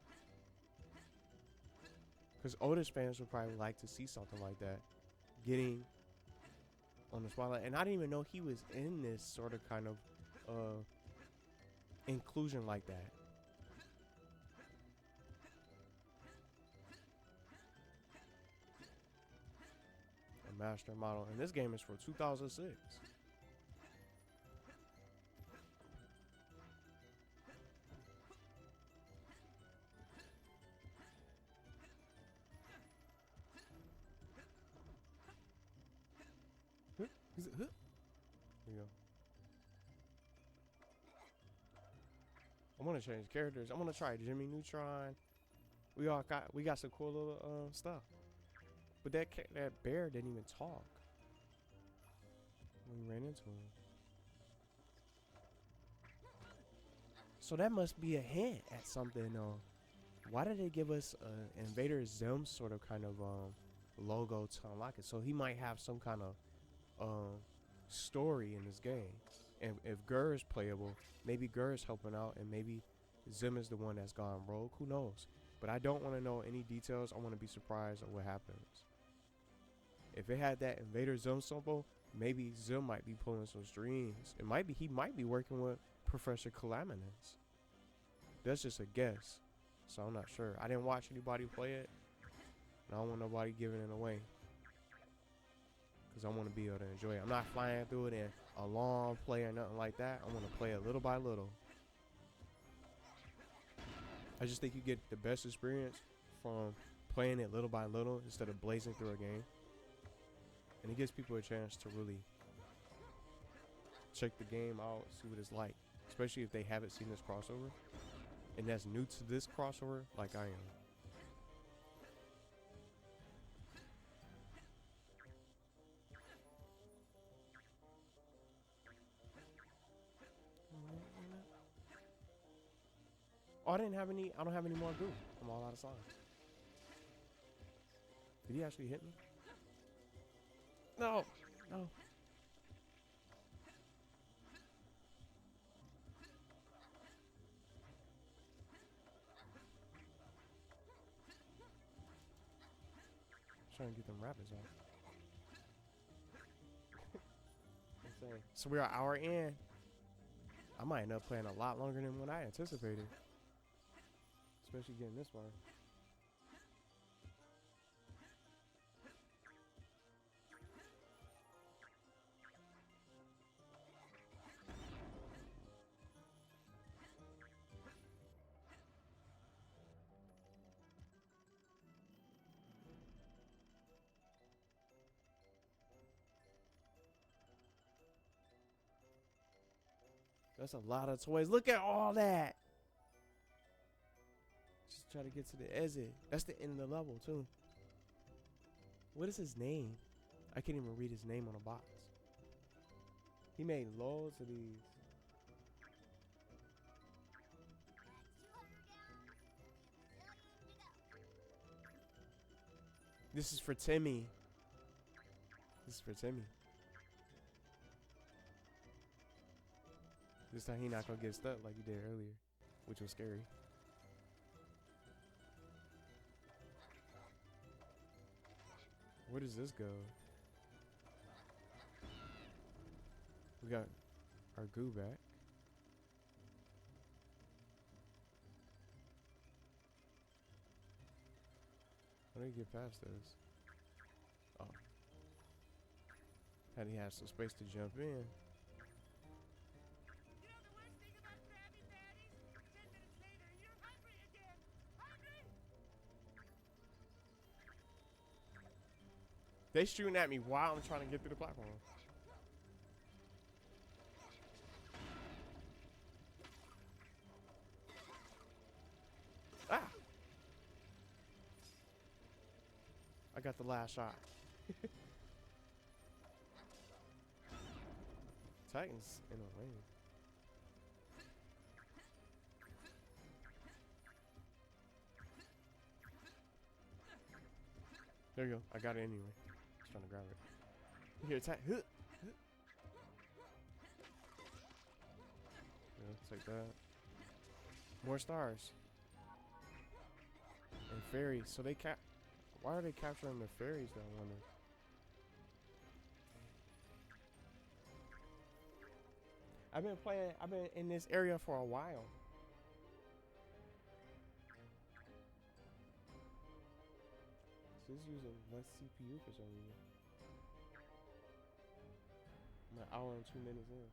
Speaker 1: Because Otis fans would probably like to see something like that. Getting on the spotlight. And I didn't even know he was in this sort of kind of inclusion like that. Master model, and this game is for 2006. Here we go. I want to change characters. I want to try Jimmy Neutron. We got some cool little stuff. But that bear didn't even talk when we ran into him. So that must be a hint at something. Why did they give us Invader Zim sort of kind of logo to unlock it? So he might have some kind of story in this game. And if Gur is playable, maybe Gur is helping out, and maybe Zim is the one that's gone rogue. Who knows? But I don't want to know any details. I want to be surprised at what happens. If it had that Invader Zim symbol, maybe Zim might be pulling some strings. It might be he might be working with Professor Calaminus. That's just a guess, so I'm not sure. I didn't watch anybody play it, and I don't want nobody giving it away, because I want to be able to enjoy it. I'm not flying through it in a long play or nothing like that. I want to play it little by little. I just think you get the best experience from playing it little by little instead of blazing through a game. And it gives people a chance to really check the game out, see what it's like. Especially if they haven't seen this crossover. And that's new to this crossover, like I am. Oh, I don't have any more goo. I'm all out of slime. Did he actually hit me? No, no. Trying to get them rapids off. Insane. So we're an hour in. I might end up playing a lot longer than what I anticipated. Especially getting this far. That's a lot of toys. Look at all that. Just try to get to the exit. That's the end of the level too. What is his name? I can't even read his name on the box. He made loads of these. This is for Timmy. This is for Timmy. This time he not gonna get stuck like he did earlier, which was scary. Where does this go? We got our goo back. How do you get past this? Oh. How do you have some space to jump in?
Speaker 3: You know the worst thing about Krabby Patties? 10 minutes later and you're hungry again. Hungry?
Speaker 1: They shooting at me while I'm trying to get through the platform. Ah! I got the last shot. Titan's in a lane. There you go. I got it anyway. Just trying to grab it. Here, attack. Yeah, take that. More stars. And fairies. So they why are they capturing the fairies though, I wonder? I've been in this area for a while. So this is using less CPU for some reason. I'm an hour and 2 minutes in.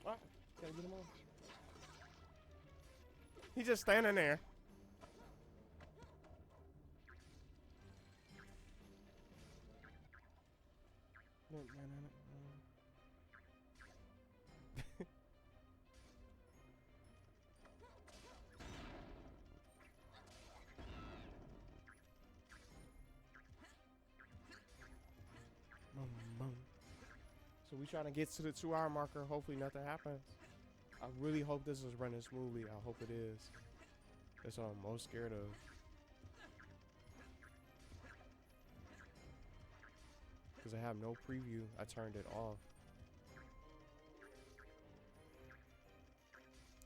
Speaker 1: Ah, gotta get him on. He's just standing there. No. So we trying to get to the 2-hour marker. Hopefully nothing happens. I really hope this is running smoothly. I hope it is. That's what I'm most scared of. Because I have no preview. I turned it off.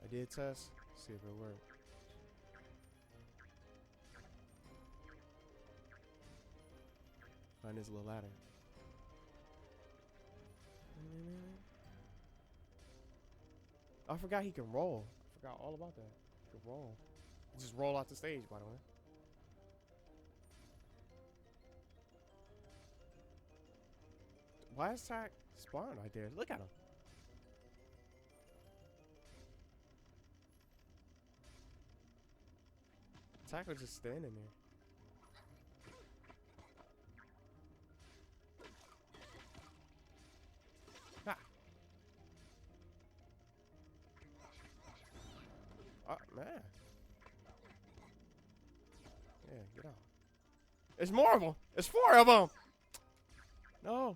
Speaker 1: I did test. See if it worked. Find this little ladder. I forgot he can roll. I forgot all about that. He can roll. Just roll off the stage, by the way. Why is Tack spawned right there? Look at him. Tack was just standing there. Oh, man. Yeah, get out. It's more of them. It's 4 of them. No.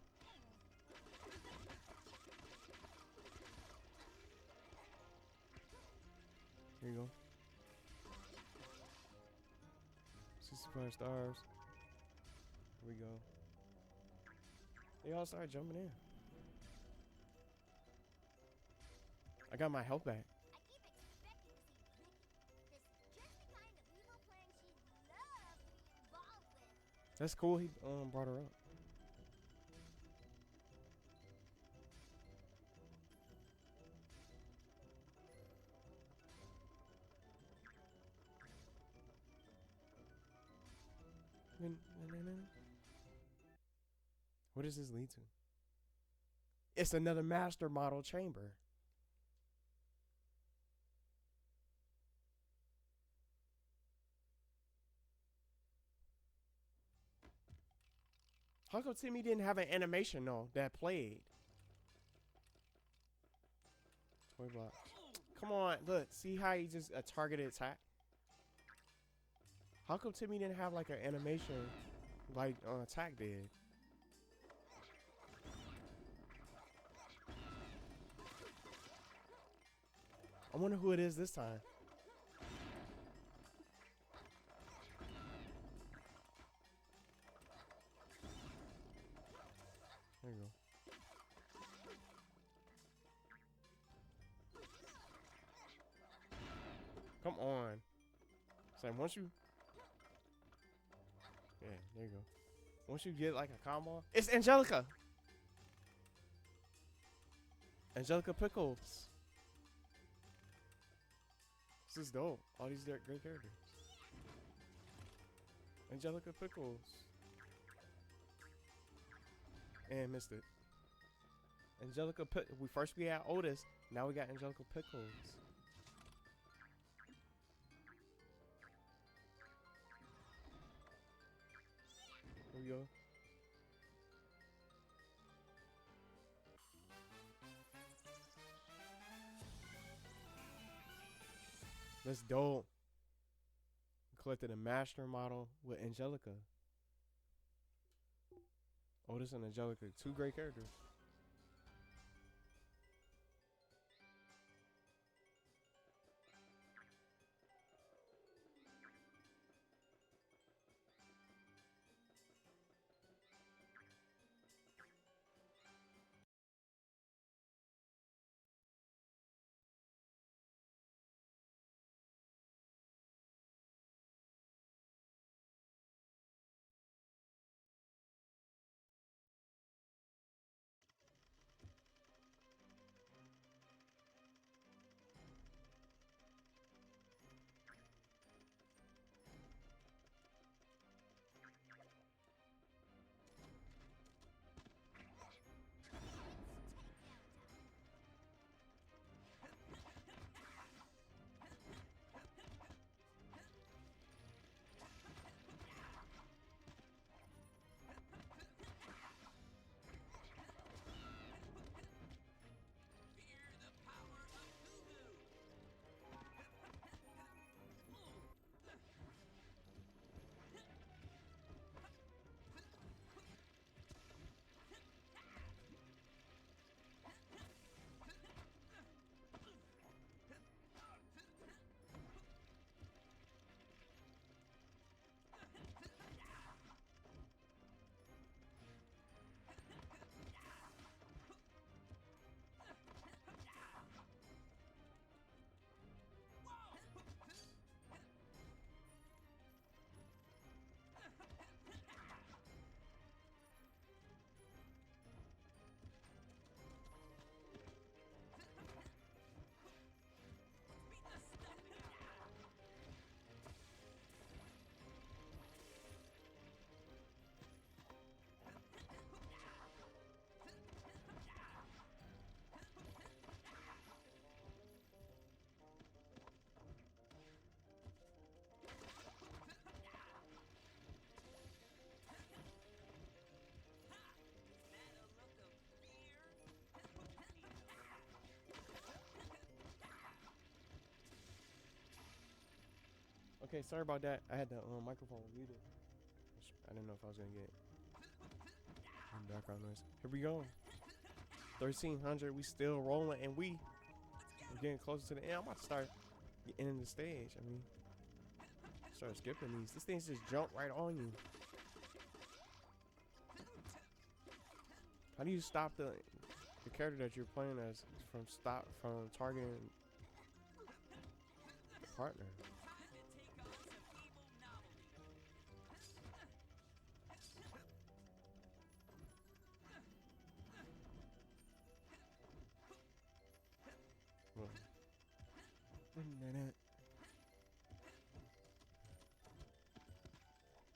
Speaker 1: Here you go. 65 stars. Here we go. They all started jumping in. I got my health back. That's cool. He brought her up. What does this lead to? It's another master model chamber. How come Timmy didn't have an animation though that played? Toybots. Come on, look. See how he just a targeted attack? How come Timmy didn't have like an animation like attack did? I wonder who it is this time. There you go. Come on. So once you... Yeah, there you go. Once you get like a combo... It's Angelica! Angelica Pickles. This is dope. All these great characters. Angelica Pickles. And missed it. Angelica we had Otis. Now we got Angelica Pickles. Here we go. That's dope. Collected a master model with Angelica. Otis and Angelica, two great characters.
Speaker 2: Fear the power of Juju.
Speaker 1: Okay, sorry about that. I had the microphone muted. I didn't know if I was gonna get background noise. Here we go. 1300. We still rolling, and we're getting closer to the end. I'm about to start ending the stage. I mean, start skipping these. This thing just jump right on you. How do you stop the character that you're playing as from targeting the partner?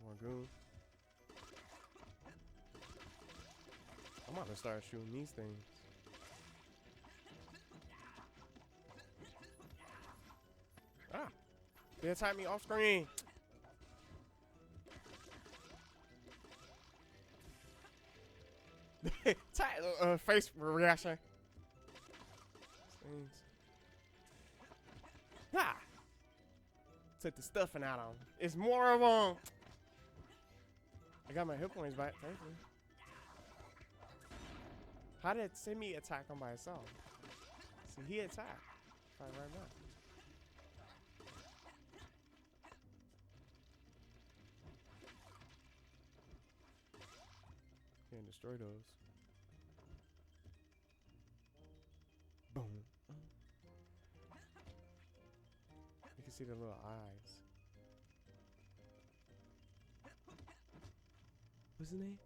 Speaker 1: More goon. I'm about to start shooting these things. Ah! They attacked me off screen. Face reaction. Things. Ha! Took the stuffing out of them. It's more of them. I got my hit points back. Thank you. How did Timmy attack him by himself? See, he attacked. Fight right now. Can't destroy those. Boom. You can see the little eyes. What's his name?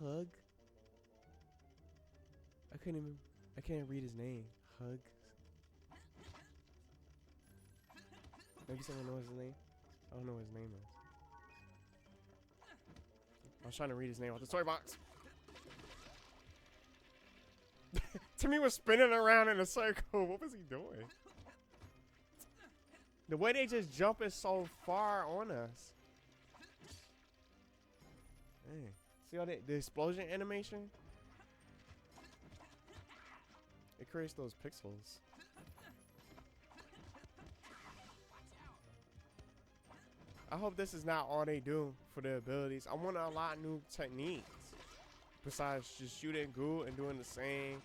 Speaker 1: Hug? I can't read his name. Hug? Maybe someone knows his name? I don't know what his name is. I was trying to read his name off the toy box. Timmy was spinning around in a circle. What was he doing? The way they just jump is so far on us. Dang. See all the explosion animation? It creates those pixels. I hope this is not all they do for their abilities. I want to unlock new techniques. Besides just shooting goo and doing the same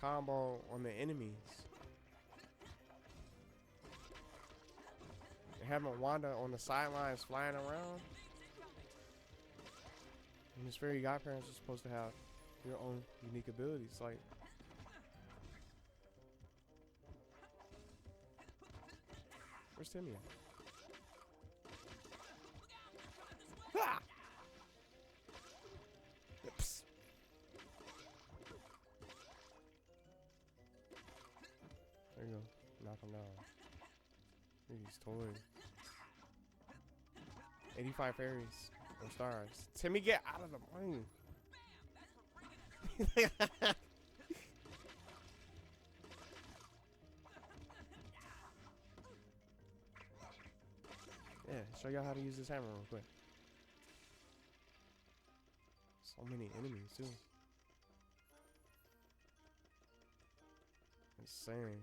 Speaker 1: combo on the enemies. And having Wanda on the sidelines flying around. And his fairy godparents are supposed to have their own unique abilities. Like, where's Timmy at? Ah! Oops. There you go. Knock him down. Look at these toys. 85 fairies. No stars. Timmy, get out of the plane. Yeah, show y'all how to use this hammer real quick. So many enemies too. Insane.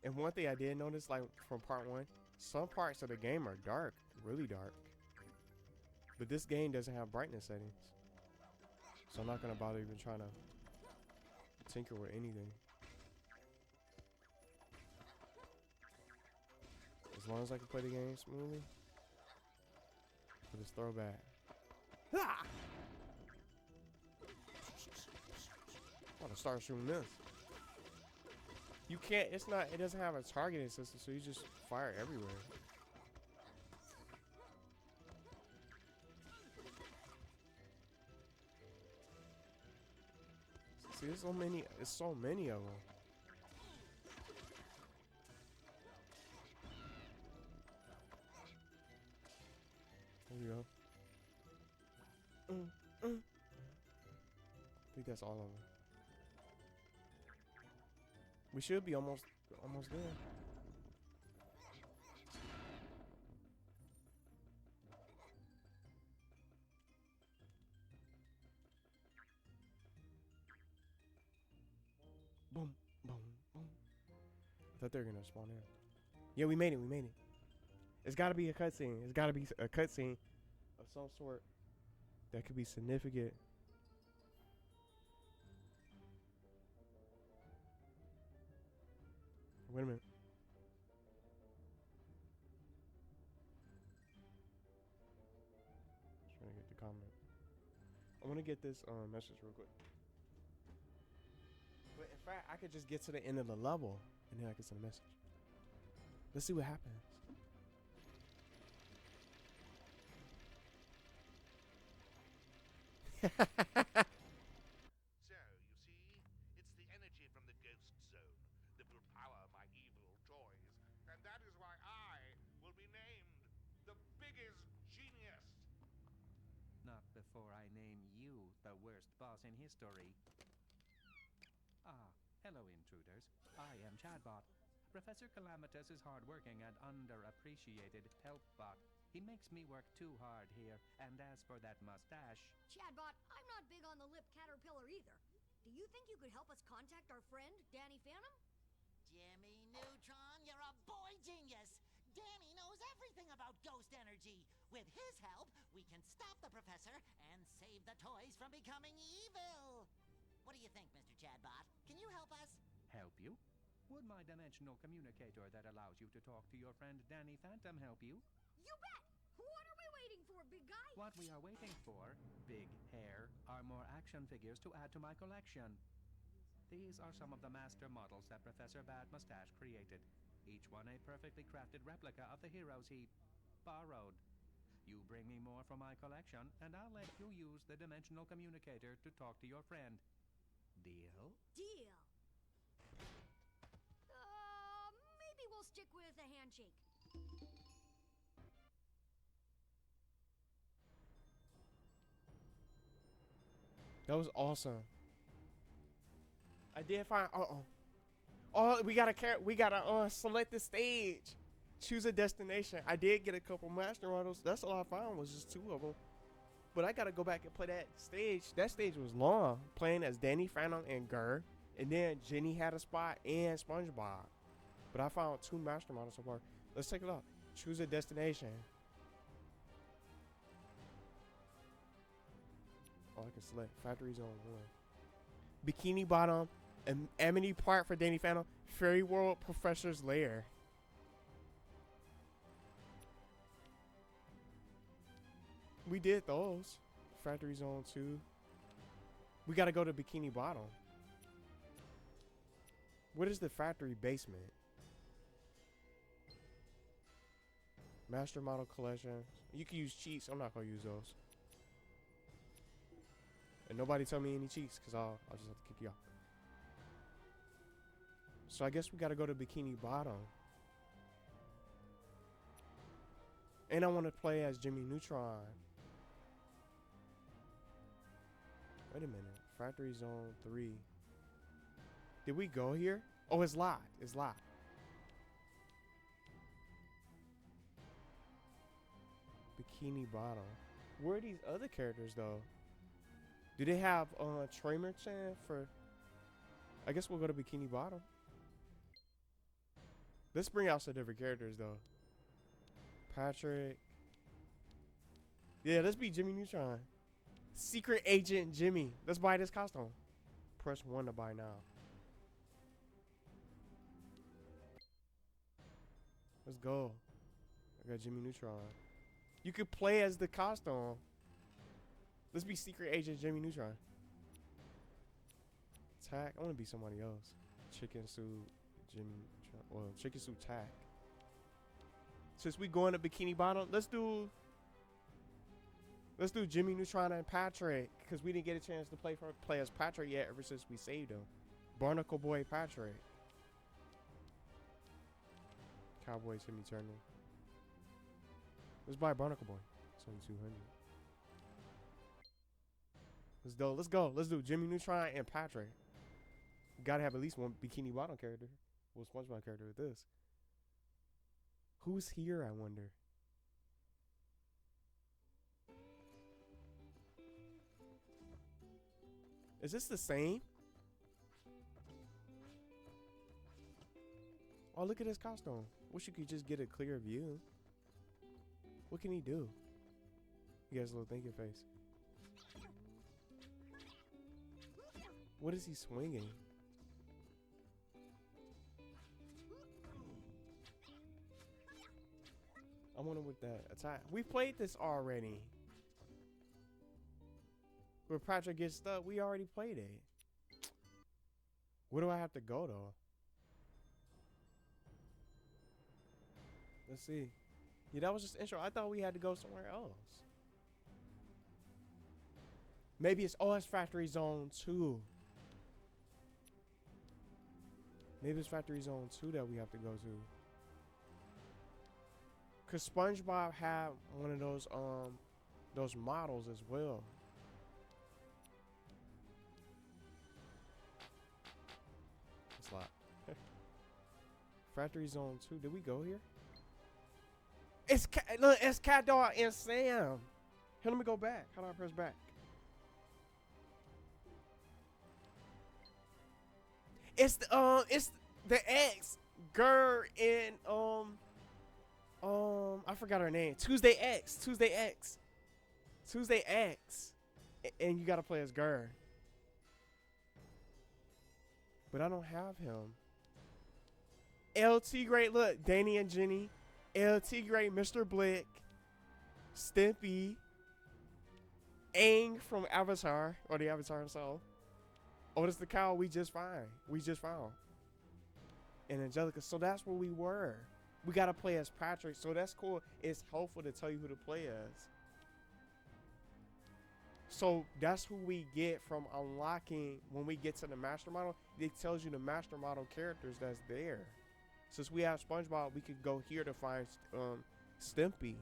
Speaker 1: And one thing I did notice, like from part 1, some parts of the game are dark, really dark. But this game doesn't have brightness settings. So I'm not gonna bother even trying to tinker with anything. As long as I can play the game smoothly. For this throwback. Ah! I'm gonna start shooting this. You can't, it doesn't have a targeting system, so you just fire everywhere. See, there's so many of them. There you go. I think that's all of them. We should be almost there. Boom, boom, boom. I thought they were gonna spawn in. Yeah, we made it. We made it. It's gotta be a cutscene. It's gotta be a cutscene of some sort that could be significant. Wait a minute. Just trying to get the comment. I want to get this message real quick. But in fact, I could just get to the end of the level and then I can send a message. Let's see what happens.
Speaker 7: So, you see, it's the energy from the ghost zone that will power my evil toys, and that is why I will be named the biggest genius.
Speaker 6: before I name you the worst boss in history. Ah, hello intruders. I am Chadbot. Professor Calamitous is hardworking and underappreciated help bot. He makes me work too hard here, and as for that mustache...
Speaker 8: Chadbot, I'm not big on the lip caterpillar either. Do you think you could help us contact our friend, Danny Phantom?
Speaker 9: Jimmy Neutron, you're a boy genius! Danny knows everything about ghost energy. With his help, we can stop the professor and save the toys from becoming evil. What do you think, Mr. Chadbot? Can you help us?
Speaker 6: Help you? Would my dimensional communicator that allows you to talk to your friend Danny Phantom help you?
Speaker 8: You bet! What are we waiting for, big guy?
Speaker 6: What we are waiting for, big hair, are more action figures to add to my collection. These are some of the master models that Professor Bad Mustache created. Each one a perfectly crafted replica of the heroes he borrowed. You bring me more from my collection, and I'll let you use the dimensional communicator to talk to your friend. Deal?
Speaker 8: Deal. Maybe we'll stick with a handshake.
Speaker 1: That was awesome. I did find. Oh, we gotta select the stage. Choose a destination. I did get a couple master models. That's all I found was just 2 of them. But I gotta go back and play that stage. That stage was long. Playing as Danny Phantom and Gurr. And then Jenny had a spot and SpongeBob. But I found 2 master models so far. Let's take a look. Choose a destination. Oh, I can select Factory Zone 1. Bikini Bottom. Amity Park for Danny Phantom. Fairy World Professor's Lair. We did those. Factory Zone 2. We gotta go to Bikini Bottom. What is the factory basement? Master Model Collection. You can use cheats. I'm not gonna use those. And nobody tell me any cheats, because I'll just have to kick you off. So I guess we gotta go to Bikini Bottom. And I want to play as Jimmy Neutron. Wait a minute. Factory Zone 3. Did we go here? Oh, it's locked. It's locked. Bikini Bottom. Where are these other characters, though? Do they have Tramer Chan for... I guess we'll go to Bikini Bottom. Let's bring out some different characters, though. Patrick. Yeah, let's be Jimmy Neutron. Secret Agent Jimmy. Let's buy this costume. Press 1 to buy now. Let's go. I got Jimmy Neutron. You could play as the costume. Let's be Secret Agent Jimmy Neutron. Tack. I want to be somebody else. Chicken Suit Jimmy. Well, Chicken Suit Tack. Since we going to Bikini Bottom, let's do Jimmy Neutron and Patrick, because we didn't get a chance to play as Patrick yet ever since we saved him. Barnacle Boy Patrick. Cowboy Timmy Turner. Let's buy Barnacle Boy. 7,200. Let's go. Let's do Jimmy Neutron and Patrick. Gotta have at least one Bikini Bottom character. Well, SpongeBob character with this. Who's here, I wonder? Is this the same? Oh, look at his costume. Wish you could just get a clear view. What can he do? He has a little thinking face. What is he swinging? I wonder what that attack. We played this already. Where Patrick gets stuck, we already played it. Where do I have to go though? Let's see. Yeah, that was just intro. I thought we had to go somewhere else. Maybe it's Factory Zone 2. Maybe it's Factory Zone 2 that we have to go to. Cause SpongeBob had one of those models as well. slot. Factory Zone 2. Did we go here? Look, it's Cat Dog and Sam. Here, let me go back. How do I press back? It's the X, Gur, and I forgot her name. Tuesday X. And you gotta play as Gur. But I don't have him. LT Great, look, Danny and Jenny. LT Great, Mr. Blick. Stimpy. Aang from Avatar, or the Avatar himself. Otis the cow, we just found. And Angelica, so that's where we were. We gotta play as Patrick, so that's cool. It's helpful to tell you who to play as. So that's who we get from unlocking. When we get to the master model, it tells you the master model characters that's there. Since we have SpongeBob, we could go here to find Stimpy.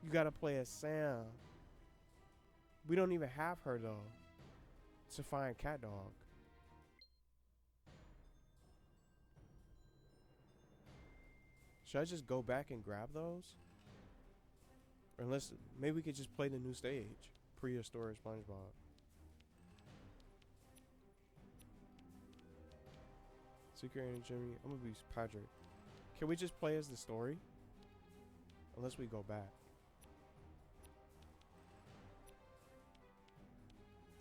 Speaker 1: You gotta play as Sam. We don't even have her though. To find Cat Dog. Should I just go back and grab those? Or unless maybe we could just play the new stage. Prehistoric SpongeBob. Secret and Jimmy. I'm gonna be Patrick. Can we just play as the story? Unless we go back.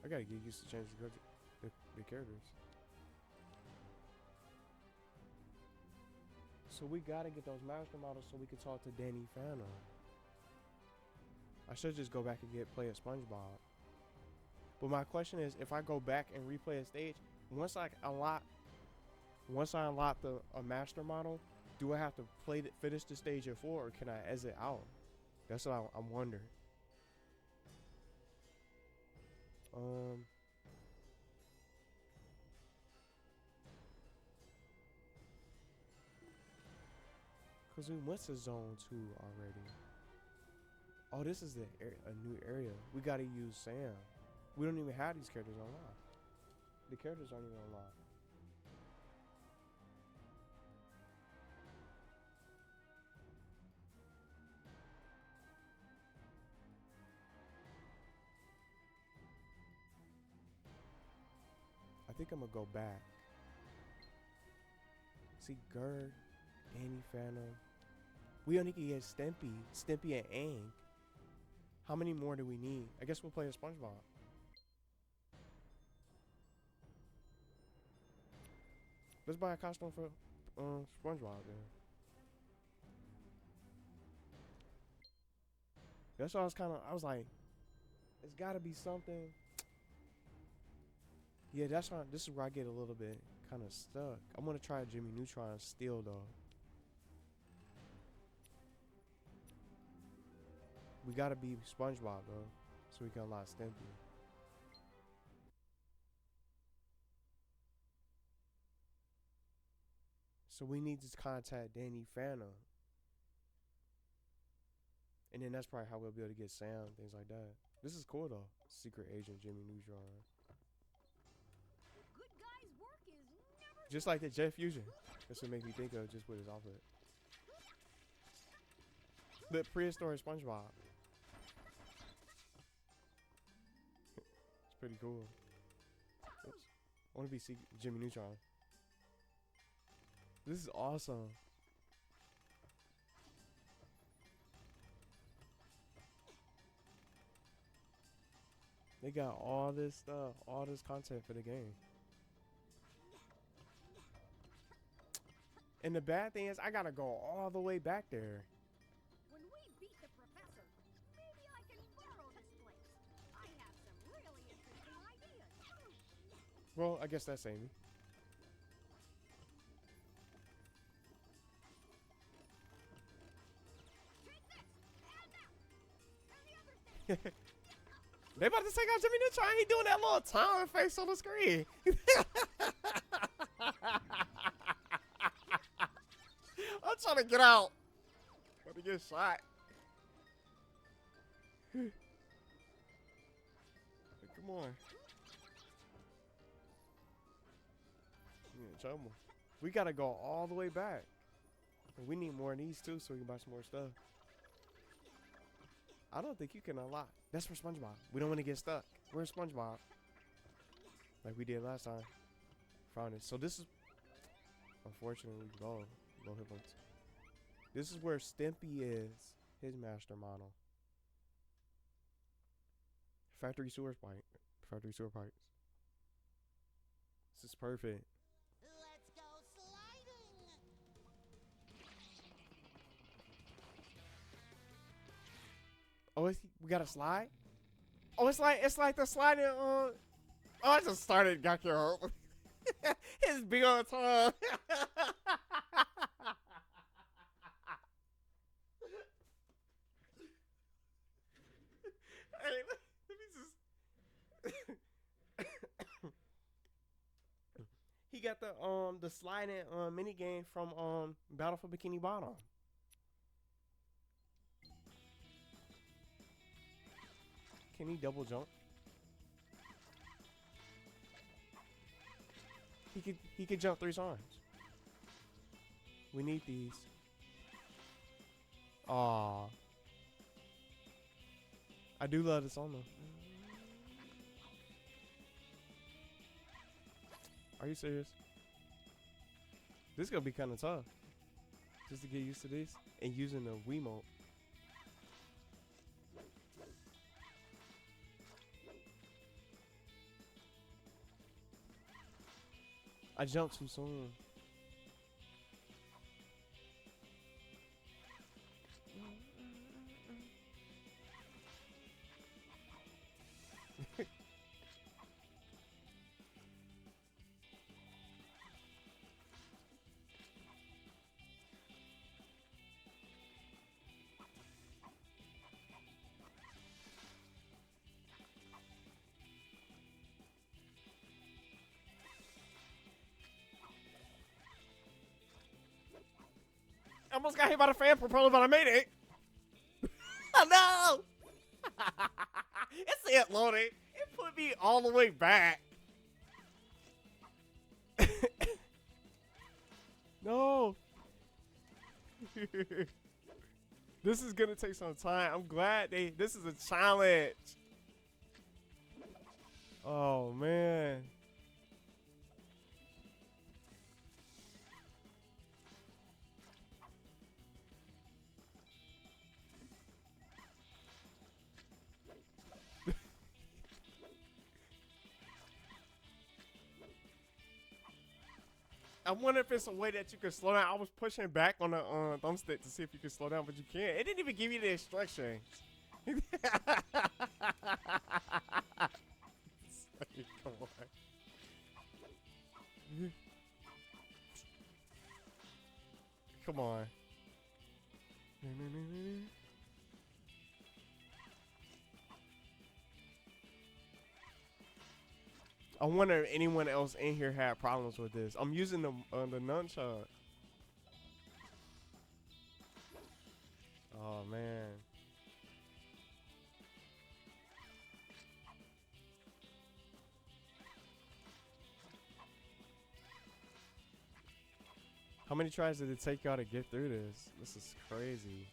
Speaker 1: I gotta get used to change the characters. So we gotta get those master models so we can talk to Danny Phantom. I should just go back and play as SpongeBob. But my question is, if I go back and replay a stage, once I unlock a master model, do I have to finish the stage at 4, or can I exit out? That's what I'm wondering. Cause we went to Zone 2 already. Oh, this is a new area. We gotta use Sam. We don't even have these characters unlocked. The characters aren't even unlocked. I think I'm gonna go back. See, Gerd, Danny Phantom. We only can get Stimpy and Aang. How many more do we need? I guess we'll play a SpongeBob. Let's buy a costume for SpongeBob then. That's why I was like, it's gotta be something. Yeah, this is where I get a little bit kind of stuck. I'm gonna try Jimmy Neutron still though. We gotta be SpongeBob though, so we can unlock Stimpy. So we need to contact Danny Phantom. And then that's probably how we'll be able to get Sam, things like that. This is cool though. Secret Agent Jimmy Neutron.
Speaker 8: Good guy's work is never
Speaker 1: Just like the Jet Fusion. That's what made me think of just with his outfit. The prehistoric SpongeBob. It's pretty cool. Oops. I want to be Jimmy Neutron. This is awesome. They got all this stuff, all this content for the game. And the bad thing is, I gotta go all the way back there.
Speaker 8: When we beat the professor, maybe I can borrow this place. I have some really interesting ideas.
Speaker 1: Well, I guess that's Amy.
Speaker 8: Take this, and that, and the other thing.
Speaker 1: They about to take out Jimmy Neutron. He doing that little time face on the screen. I'm trying to get out. About to get shot. Come Come on. You in trouble. We gotta go all the way back. And we need more of these too, so we can buy some more stuff. I don't think you can unlock. That's for SpongeBob. We don't want to get stuck. Where's SpongeBob? Like we did last time. Found it. So this is, unfortunately, low hit points. This is where Stimpy is. His master model. Factory sewer pipe. Factory sewer pipes. This is perfect.
Speaker 9: Let's go sliding.
Speaker 1: Oh, we got a slide? Oh, it's like the sliding on. Oh, I just started. Got your hope. His big old tongue. Hey, let me just. He got the sliding mini game from Battle for Bikini Bottom. Can he double jump? He could jump 3 times. We need these. Aw. I do love this song though. Are you serious? This is gonna be kind of tough. Just to get used to this and using the Wiimote. I jumped too soon. I almost got hit by the fan propeller, but I made it. Oh no! It's it loaded. It put me all the way back. No. This is gonna take some time. I'm glad this is a challenge. Oh man. I wonder if it's a way that you can slow down. I was pushing back on the thumbstick to see if you can slow down, but you can't. It didn't even give you the instructions. Come on. Come on. I wonder if anyone else in here had problems with this. I'm using the nunchuck. Oh man. How many tries did it take y'all to get through this? This is crazy.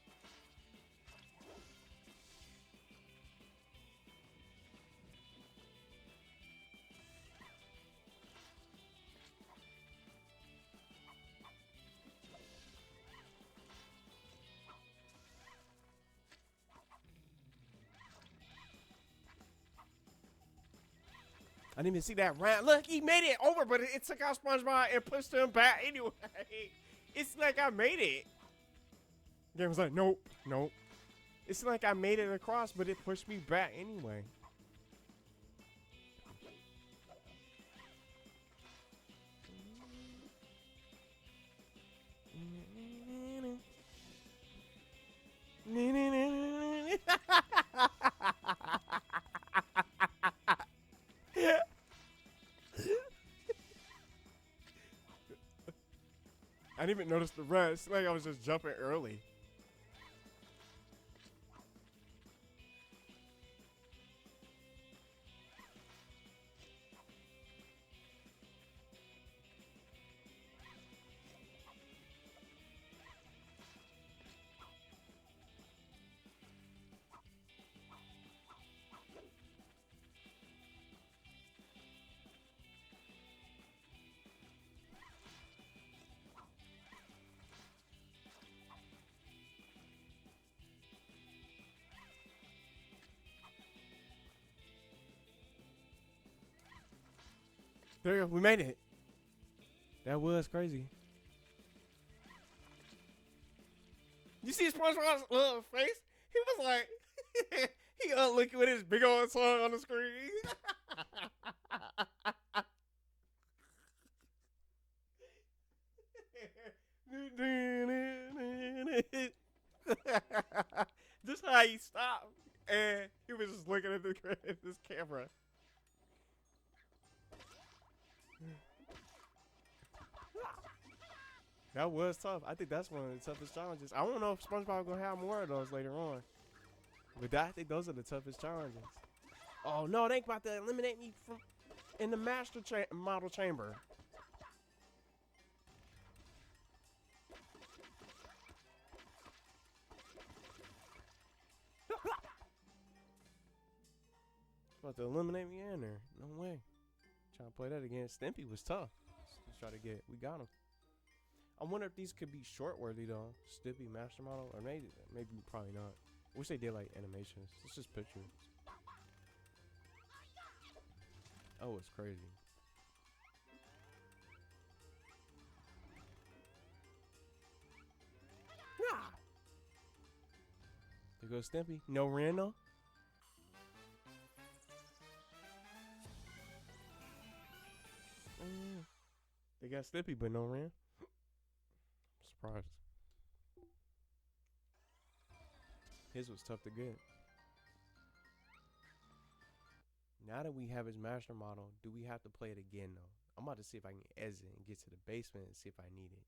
Speaker 1: I didn't even see that round. Look, he made it over, but it took out SpongeBob and pushed him back anyway. It's like I made it. The game was like, nope, nope. It's like I made it across, but it pushed me back anyway. I didn't even notice the rest. Like I was just jumping early. There we go. We made it. That was crazy. You see SpongeBob's face? He was like, he looking with his big old tongue on the screen. Just how he stopped, and he was just looking at this camera. That was tough. I think that's one of the toughest challenges. I don't know if SpongeBob gonna have more of those later on, but I think those are the toughest challenges. Oh no, they ain't about to eliminate me from in the master model chamber. About to eliminate me in there. No way. Trying to play that again. Stimpy was tough. Let's try to get it. We got him. I wonder if these could be short worthy though. Stimpy master model, or maybe probably not. I wish they did like animations. It's just pictures. Oh, it's crazy. Ah! There goes Stimpy. No Ren though. They got Stimpy, but no Ren. Surprised. His was tough to get. Now that we have his master model, do we have to play it again though? I'm about to see if I can exit and get to the basement and see if I need it.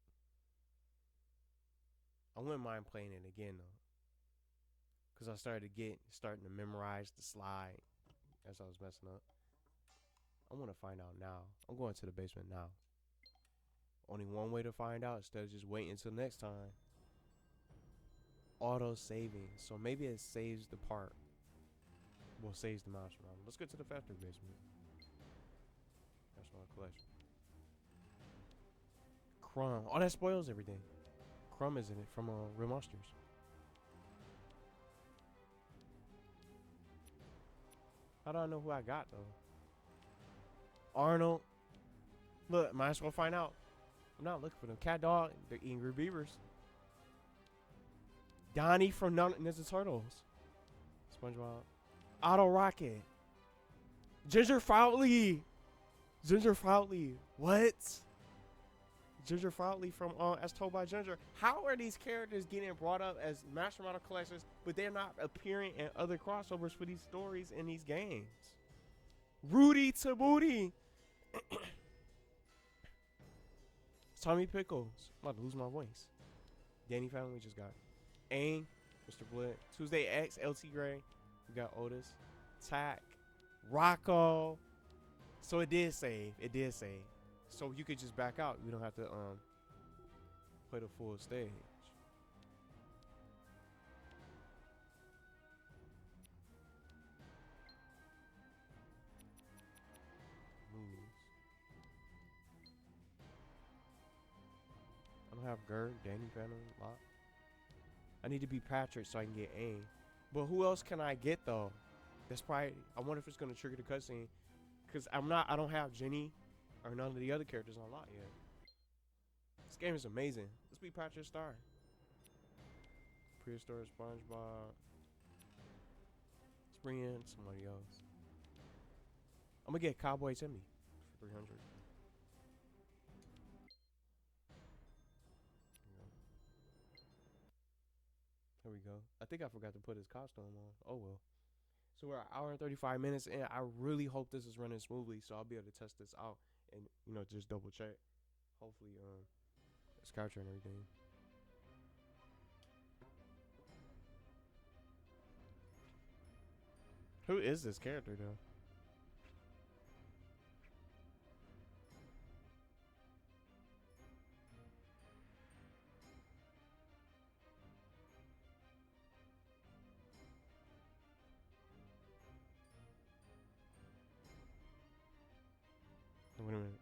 Speaker 1: I wouldn't mind playing it again though, cause I starting to memorize the slide as I was messing up. I want to find out now. I'm going to the basement now. Only one way to find out instead of just waiting until next time. Auto saving. So maybe it saves the part. Well, saves the mouse around. Let's get to the factory basement. That's my collection. Crumb. Oh, that spoils everything. Crumb is in it from Real Monsters. How do I know who I got though? Arnold. Look, might as well find out. I'm not looking for them. Cat Dog, the Angry Beavers. Donnie from Ninja Turtles. SpongeBob. Auto Rocket. Ginger Foutley. Ginger Foutley. What? Ginger Foutley from As Told by Ginger. How are these characters getting brought up as Master Model collectors, but they're not appearing in other crossovers for these stories in these games? Rudy to Booty. Tommy Pickles. I'm about to lose my voice. Danny Fallon, we just got. Aang, Mr. Blood. Tuesday X, LT Gray. We got Otis. Tack. Rocco. So it did save. It did save. So you could just back out. You don't have to play the full stage. I don't have Gerd, Danny Venom, Lot. I need to be Patrick so I can get Aang. But who else can I get though? That's probably. I wonder if it's gonna trigger the cutscene, cause I don't have Jenny or none of the other characters unlocked yet. This game is amazing. Let's be Patrick Star. Prehistoric SpongeBob. Let's bring in somebody else. I'm gonna get Cowboy Timmy for 300. There we go. I think I forgot to put his costume on. Oh well. So we're an hour and 35 minutes in. I really hope this is running smoothly, so I'll be able to test this out and just double check. Hopefully, it's capturing everything. Who is this character though? Wait a minute.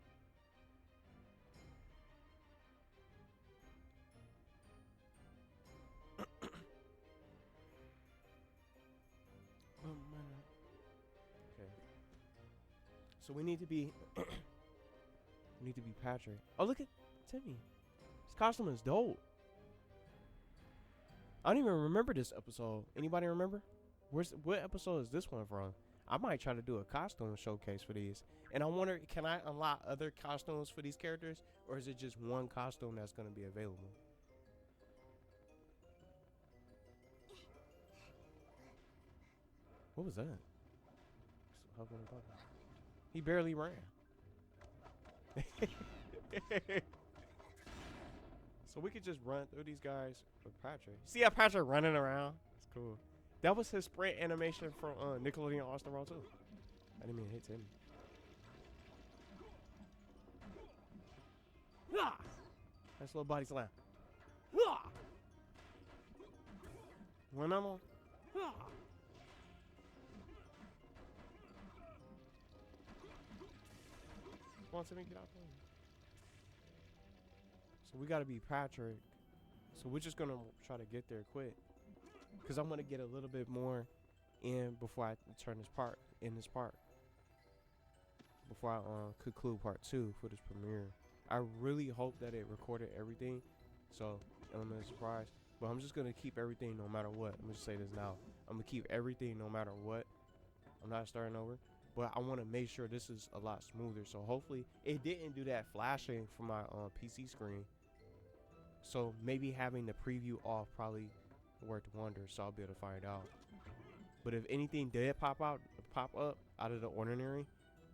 Speaker 1: Okay. So we need to be Patrick. Oh, look at Timmy. His costume is dope. I don't even remember this episode. Anybody remember? What episode is this one from? I might try to do a costume showcase for these. And I wonder, can I unlock other costumes for these characters? Or is it just one costume that's going to be available? What was that? He barely ran. So we could just run through these guys with Patrick. See how Patrick running around? It's cool. That was his sprint animation from Nickelodeon All-Star Raw 2. I didn't mean to hit him. Nice little body slam. One of them. Come on, Timmy, get out there. So we gotta be Patrick. So we're just gonna try to get there quick. Cause I'm gonna get a little bit more in before I turn this part before I conclude part 2 for this premiere. I really hope that it recorded everything, so element of surprise. But I'm just gonna keep everything no matter what. I'm gonna say this now. I'm gonna keep everything no matter what. I'm not starting over, but I want to make sure this is a lot smoother. So hopefully it didn't do that flashing from my PC screen. So maybe having the preview off probably worked wonders. So I'll be able to find out. But if anything did pop up out of the ordinary,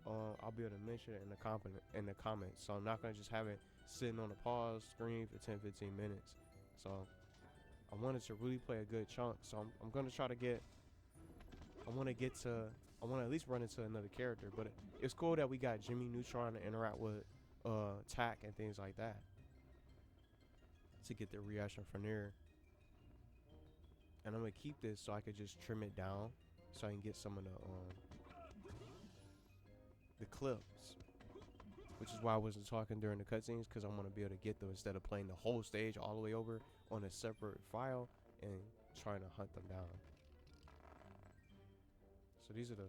Speaker 1: I'll be able to mention it in the comments. So I'm not gonna just have it sitting on the pause screen for 10-15 minutes. So I wanted to really play a good chunk. So I'm gonna try to get. I want to at least run into another character. But it's cool that we got Jimmy Neutron to interact with Tack and things like that to get the reaction from there. And I'm gonna keep this so I could just trim it down so I can get some of the clips, which is why I wasn't talking during the cutscenes, because I want to be able to get them instead of playing the whole stage all the way over on a separate file and trying to hunt them down. So these are the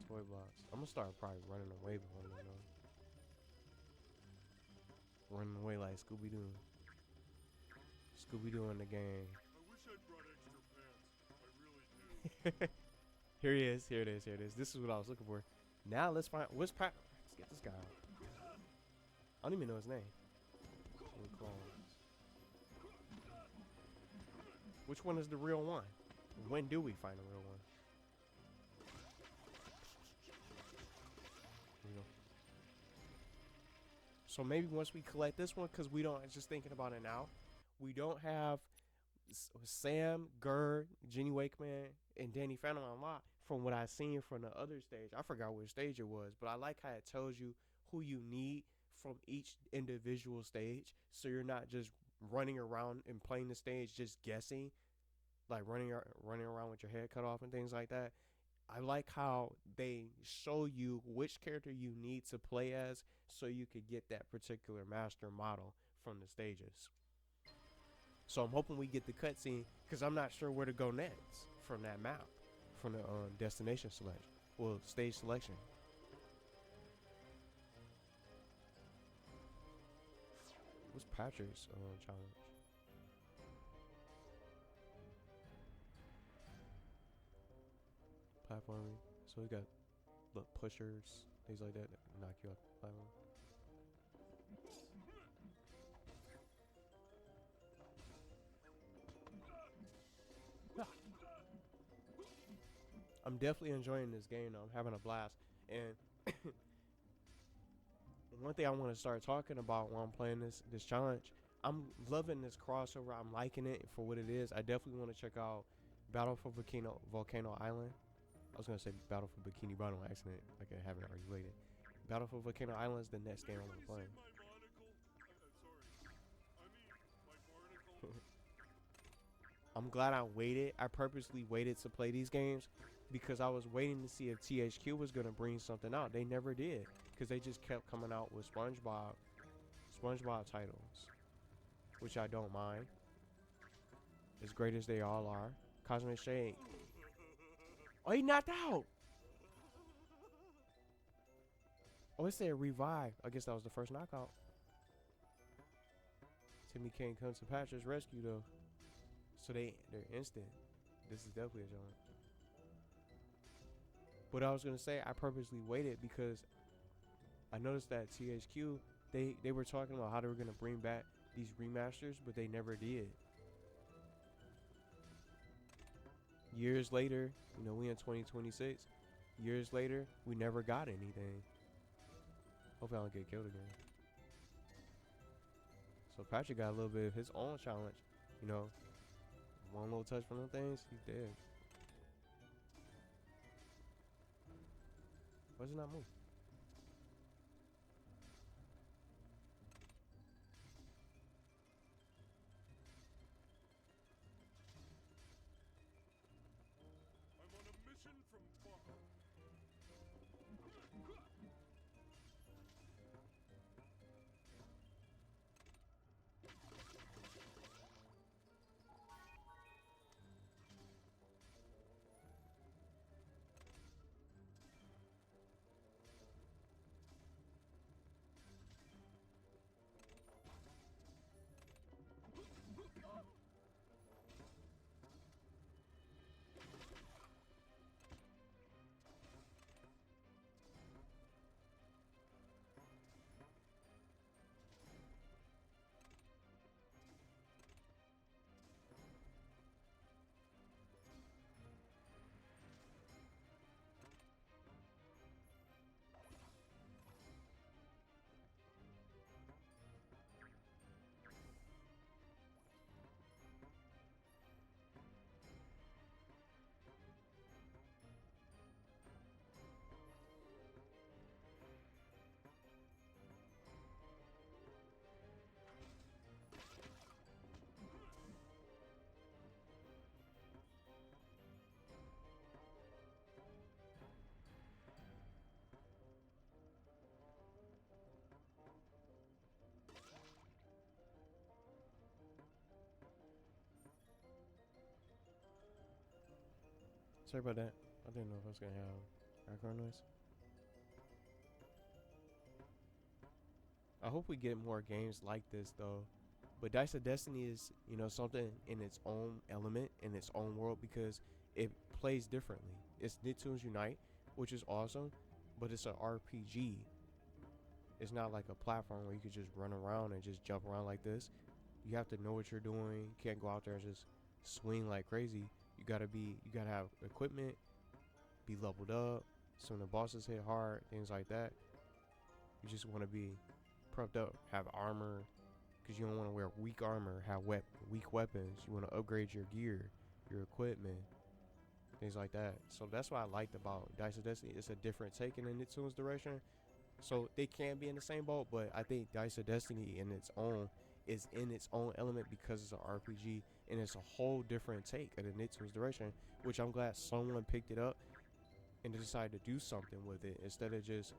Speaker 1: toy blocks. I'm gonna start probably running away from them, running away like Scooby-Doo. Scooby-Doo in the game.
Speaker 5: I wish I'd brought extra pants. I really do.
Speaker 1: Here he is. Here it is. Here it is. This is what I was looking for. Now let's find. Let's get this guy out. I don't even know his name. Which one is the real one? When do we find the real one? Here we go. So maybe once we collect this one, because we don't, just thinking about it now, we don't have Sam, Gurr, Jenny Wakeman, and Danny Phantom unlocked from what I've seen from the other stage. I forgot which stage it was, but I like how it tells you who you need from each individual stage, so you're not just running around and playing the stage just guessing, like running around with your head cut off and things like that. I like how they show you which character you need to play as so you could get that particular master model from the stages. So I'm hoping we get the cutscene, because I'm not sure where to go next from that map, from the destination selection, well, stage selection. What's Patrick's challenge? Platforming. So we got pushers, things like that knock you off the platform. I'm definitely enjoying this game though. I'm having a blast. And one thing I want to start talking about while I'm playing this challenge, I'm loving this crossover. I'm liking it for what it is. I definitely want to check out Battle for Volcano Island. I was going to say Battle for Bikini Bottom on accident, like I haven't articulated. Battle for Volcano Island is the next game I'm going to play. I'm glad I waited. I purposely waited to play these games because I was waiting to see if THQ was going to bring something out. They never did, because they just kept coming out with SpongeBob titles, which I don't mind, as great as they all are. Cosmic Shade. Oh, he knocked out. Oh, it said revive. I guess that was the first knockout. Timmy can't come to Patrick's rescue though. So they're instant. This is definitely a joint. But I was gonna say I purposely waited because I noticed that THQ they were talking about how they were gonna bring back these remasters, but they never did. Years later, you know, we in 2026. Years later, we never got anything. Hopefully I don't get killed again. So Patrick got a little bit of his own challenge. You know, one little touch from them things, he's dead. Why does it not move?
Speaker 5: I'm on a mission from far.
Speaker 1: Sorry about that. I didn't know if I was gonna have background noise. I hope we get more games like this though. But Dice of Destiny is, you know, something in its own element, in its own world, because it plays differently. It's Nicktoons Unite, which is awesome, but it's an RPG. It's not like a platform where you could just run around and just jump around like this. You have to know what you're doing. You can't go out there and just swing like crazy. You gotta have equipment, be leveled up, so when the bosses hit hard, things like that. You just want to be prepped up, have armor, because you don't want to wear weak armor, have weak weapons. You want to upgrade your gear, your equipment, things like that. So that's what I liked about Dice of Destiny. It's a different take in the Nicktoons direction. So they can be in the same boat, but I think Dice of Destiny is in its own element because it's an RPG and it's a whole different take of the Nicktoons direction, which I'm glad someone picked it up and decided to do something with it instead of just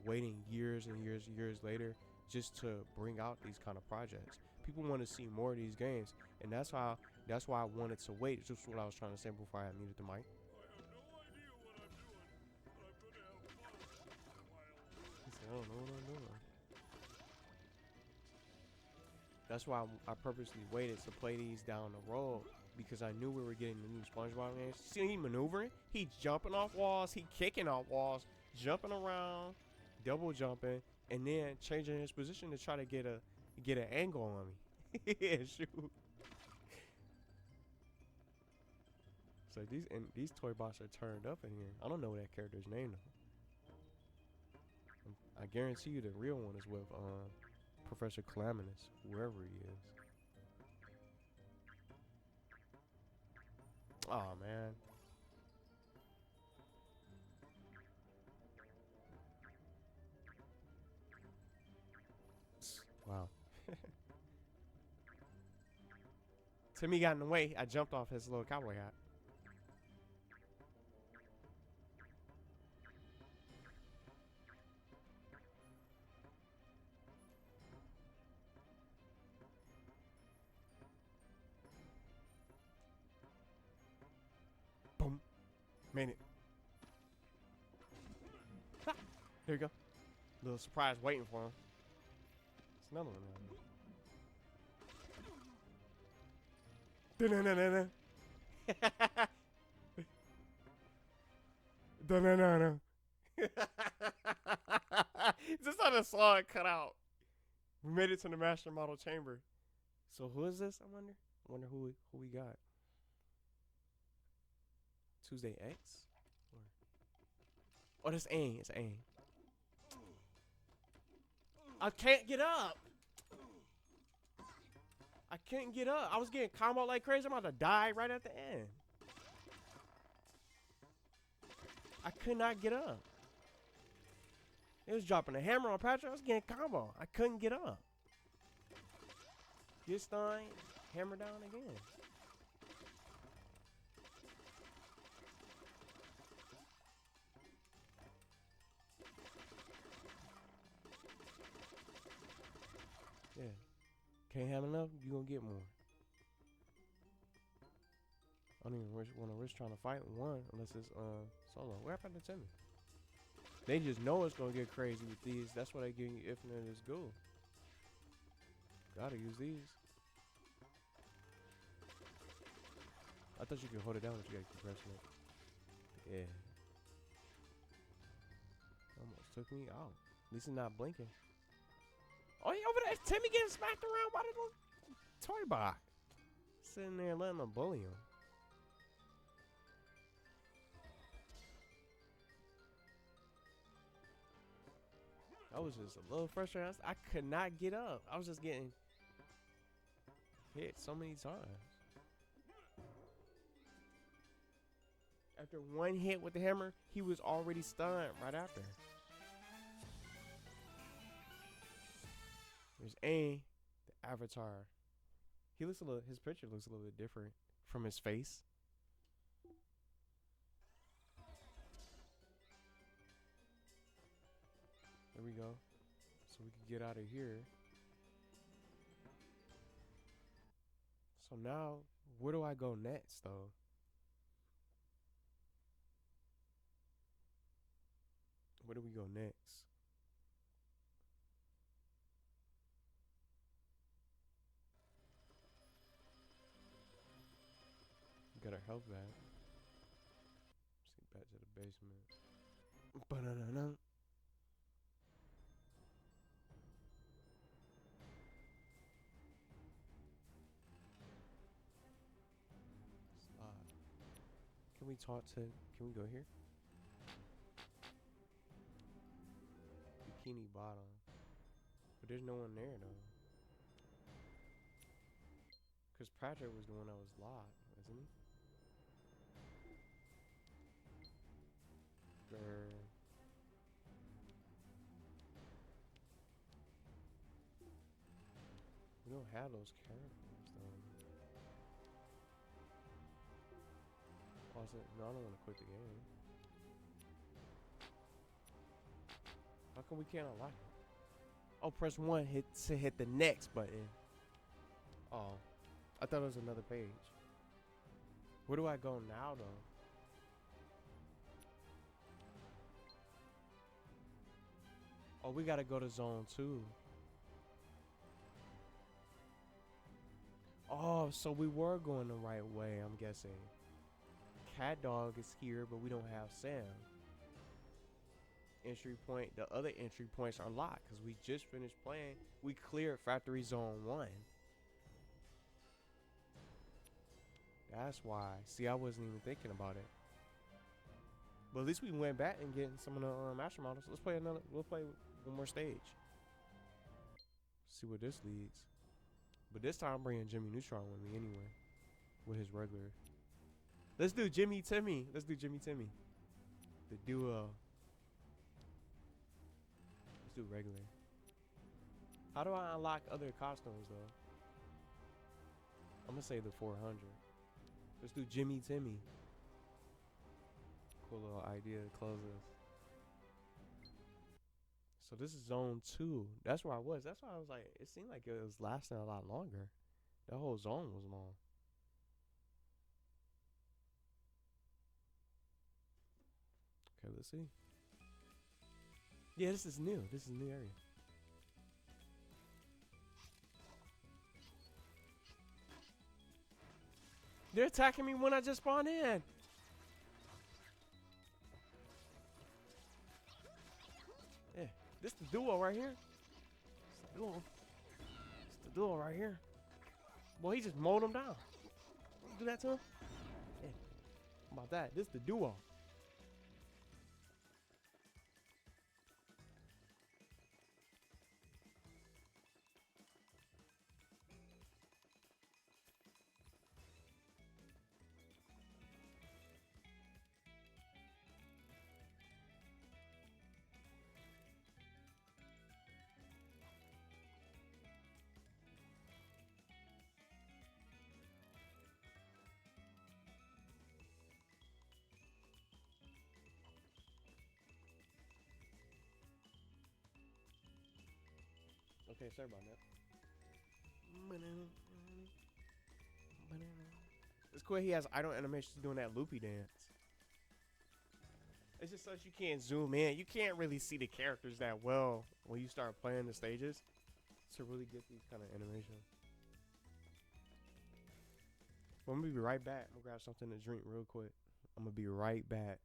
Speaker 1: waiting years and years later just to bring out these kind of projects. People want to see more of these games, and that's why I wanted to wait. It's just what I was trying to say before I muted the mic.
Speaker 5: I have no idea what I'm doing, but I'm gonna have fun while doing it.
Speaker 1: He said, I don't know what I'm doing. That's why I purposely waited to play these down the road, because I knew we were getting the new SpongeBob games. See, he maneuvering, he jumping off walls, he kicking off walls, jumping around, double jumping, and then changing his position to try to get an angle on me. Yeah, shoot. So these Toybots are turned up in here. I don't know that character's name though. I guarantee you the real one is with Professor Calamitous, whoever he is. Oh man. Wow. Timmy got in the way. I jumped off his little cowboy hat. Boom. Made it. Ha! There you go. Little surprise waiting for him. It's another one down there. Da-na-na-na. Just how the song cut out. We made it to the master model chamber. So who is this? I wonder who we got. Tuesday X? Oh, that's Aang. It's Aang. I can't get up. I can't get up. I was getting combo like crazy. I'm about to die right at the end. I could not get up. It was dropping a hammer on Patrick. I was getting combo. I couldn't get up. Get stunned. Hammer down again. Yeah. Can't have enough, you gonna get more. I don't even want to risk trying to fight one unless it's solo. What happened to Timmy? They just know it's gonna get crazy with these. That's why they give you infinite is good. Gotta use these. I thought you could hold it down, but you gotta keep pressing it. Yeah. Almost took me out. At least it's not blinking. Oh, he over there. Timmy getting smacked around by the little Toybot. Sitting there letting them bully him. I was just a little frustrated. I could not get up. I was just getting hit so many times. After one hit with the hammer, he was already stunned right after. There's Aang, the avatar. He looks a little. His picture looks a little bit different from his face. There we go. So we can get out of here. So now, where do I go next, though? Where do we go next? Got our health back. Let's get back to the basement. Ba-na-na-na. Can we talk to? Can we go here? Bikini Bottom. But there's no one there though. Cause Patrick was the one that was locked, wasn't he? We don't have those characters though. Also, no, I don't want to quit the game. How come we can't unlock it? Oh, press 1 to hit the next button. Oh, I thought it was another page. Where do I go now though? Oh, we gotta go to zone 2. Oh, so we were going the right way, I'm guessing. Cat Dog is here, but we don't have Sam. Entry point, the other entry points are locked because we just finished playing. We cleared Factory Zone 1. That's why. See, I wasn't even thinking about it. But at least we went back and getting some of the master models. Let's play another. We'll play one more stage. See where this leads. But this time I'm bringing Jimmy Neutron with me anyway. With his regular. Let's do Jimmy Timmy. Let's do Jimmy Timmy. The duo. Let's do regular. How do I unlock other costumes though? I'm gonna say the 400. Let's do Jimmy Timmy. Cool little idea to close this. So this is zone 2. That's where I was. That's why I was like, it seemed like it was lasting a lot longer. That whole zone was long. Okay, let's see. Yeah, this is new. This is a new area. They're attacking me when I just spawned in. Yeah, this the duo right here. It's the duo. It's the duo right here. Boy, he just mowed him down. Do that to him? Yeah. How about that? This the duo. Okay, sorry about that. It's cool he has idle animations doing that loopy dance. It's just such you can't zoom in. You can't really see the characters that well when you start playing the stages to really get these kind of animations. Well, I'm gonna be right back. I'm gonna grab something to drink real quick. I'm gonna be right back.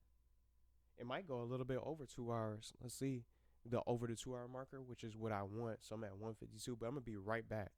Speaker 1: It might go a little bit over 2 hours. Let's see. The over the 2 hour marker, which is what I want. So I'm at 152, but I'm gonna be right back.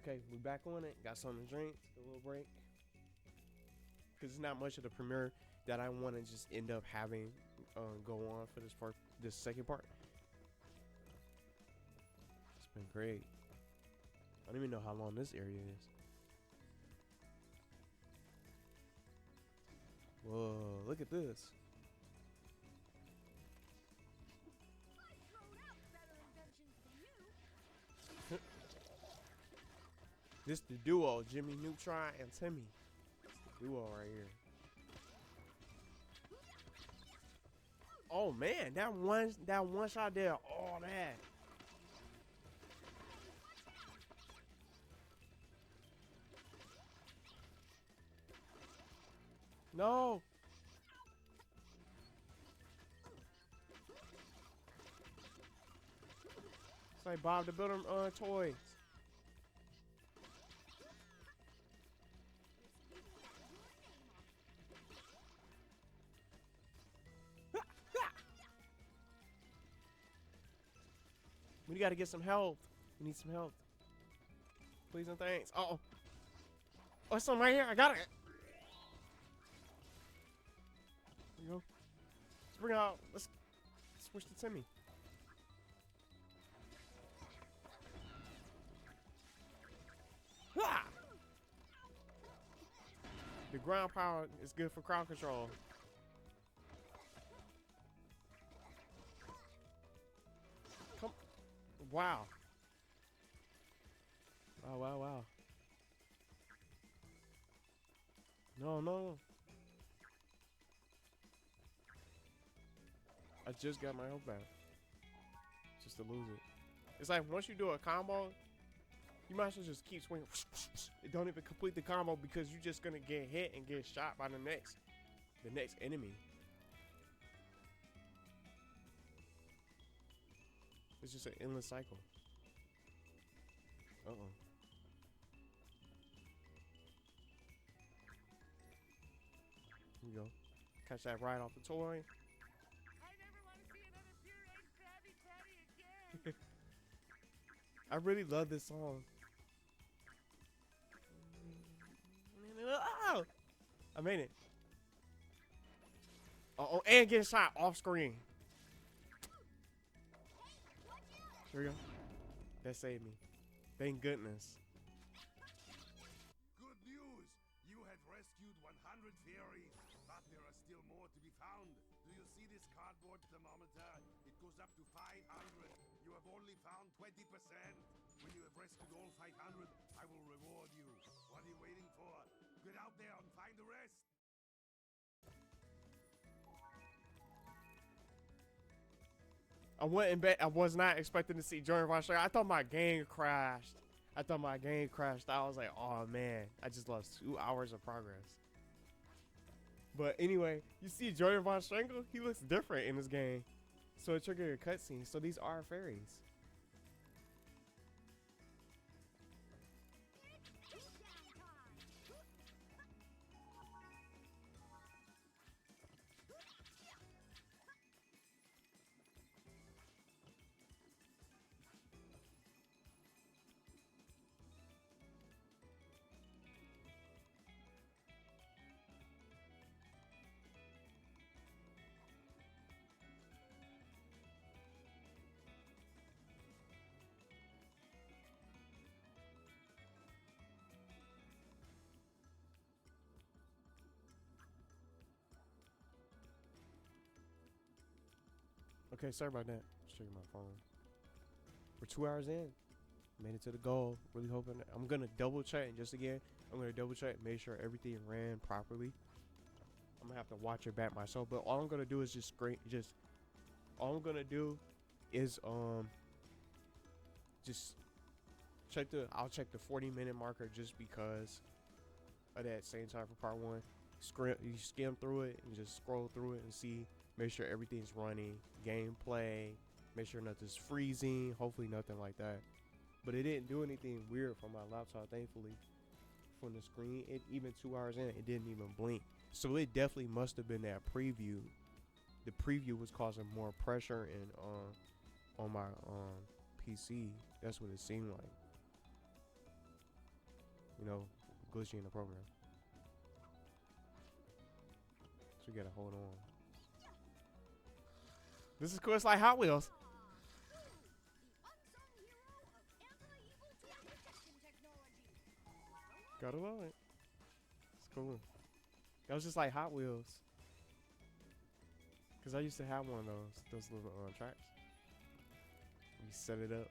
Speaker 1: Okay, we back on it. Got something to drink. A little break. Because it's not much of the premiere that I want to just end up having go on for this part, this second part. It's been great. I don't even know how long this area is. Whoa, look at this.
Speaker 8: I've thrown out better inventions than you.
Speaker 1: This the duo, Jimmy Neutron and Timmy. It's the duo right here. Oh man, that one shot there, all that. No. It's like Bob the Builder toys. We gotta get some help. We need some help. Please and thanks. Uh-oh. Oh, it's something right here. I got it. There you go. Let's bring out. Let's switch to Timmy. Ah! The ground power is good for crowd control. Come. Wow. Wow, wow, wow. No, no. I just got my health back. Just to lose it. It's like once you do a combo, you might as well just keep swinging. Don't even complete the combo because you're just gonna get hit and get shot by the next enemy. It's just an endless cycle. Uh-oh. Here we go. Catch that right off the toy.
Speaker 3: I never want to see another pureed Krabby Patty again.
Speaker 1: I really love this song. Oh! I made it. Uh-oh, and getting shot off screen. Here we go. That saved me. Thank goodness.
Speaker 5: Good news! You had rescued 100 fairies, but there are still more to be found. Do you see this cardboard thermometer? It goes up to 500. You have only found 20%. When you have rescued all 500, I will reward you. What are you waiting for? Get out there and find the rest.
Speaker 1: I went in bed. I was not expecting to see Jordan Von Striker. I thought my game crashed. I was like, oh man, I just lost 2 hours of progress. But anyway, you see Jordan Von Striker, he looks different in this game. So it triggered a cutscene. So these are fairies. Okay, sorry about that. Just checking my phone. We're 2 hours in. Made it to the goal. Really hoping. I'm gonna double check just again. I'm gonna double check, make sure everything ran properly. I'm gonna have to watch it back myself. But all I'm gonna do is all I'm gonna do is just check I'll check the 40-minute marker just because of that same time for part 1. You skim through it and just scroll through it and see. Make sure everything's running, gameplay, make sure nothing's freezing, hopefully nothing like that. But it didn't do anything weird from my laptop, thankfully. From the screen, even 2 hours in, it didn't even blink. So it definitely must have been that preview. The preview was causing more pressure on my PC. That's what it seemed like. You know, glitchy in the program. So you gotta hold on. This is cool. It's like Hot Wheels. Gotta love it. It's cool. That was just like Hot Wheels. Cause I used to have one of those little tracks. You set it up,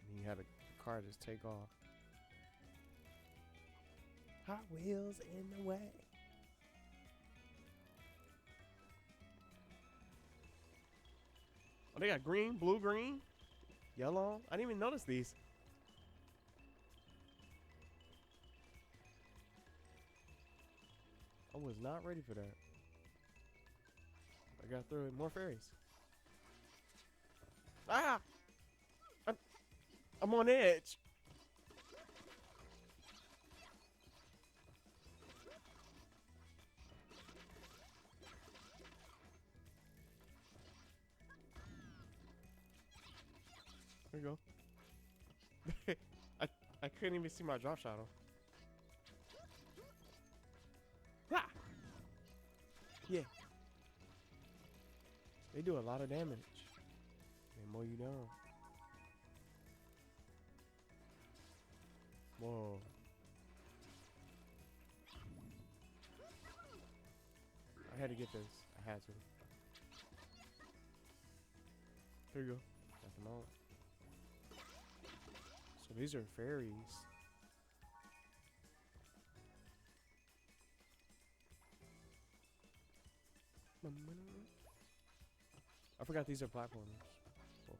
Speaker 1: and you had a car just take off. Hot Wheels in the way. Oh, they got green, blue, green, yellow. I didn't even notice these. I was not ready for that. I got through it. More fairies. Ah! I'm on edge. There you go. I couldn't even see my drop shadow. Ah! Yeah. They do a lot of damage. They mow you down. Whoa. I had to get this. I had to. There you go. Got them all. So these are fairies. I forgot these are platformers. Cool.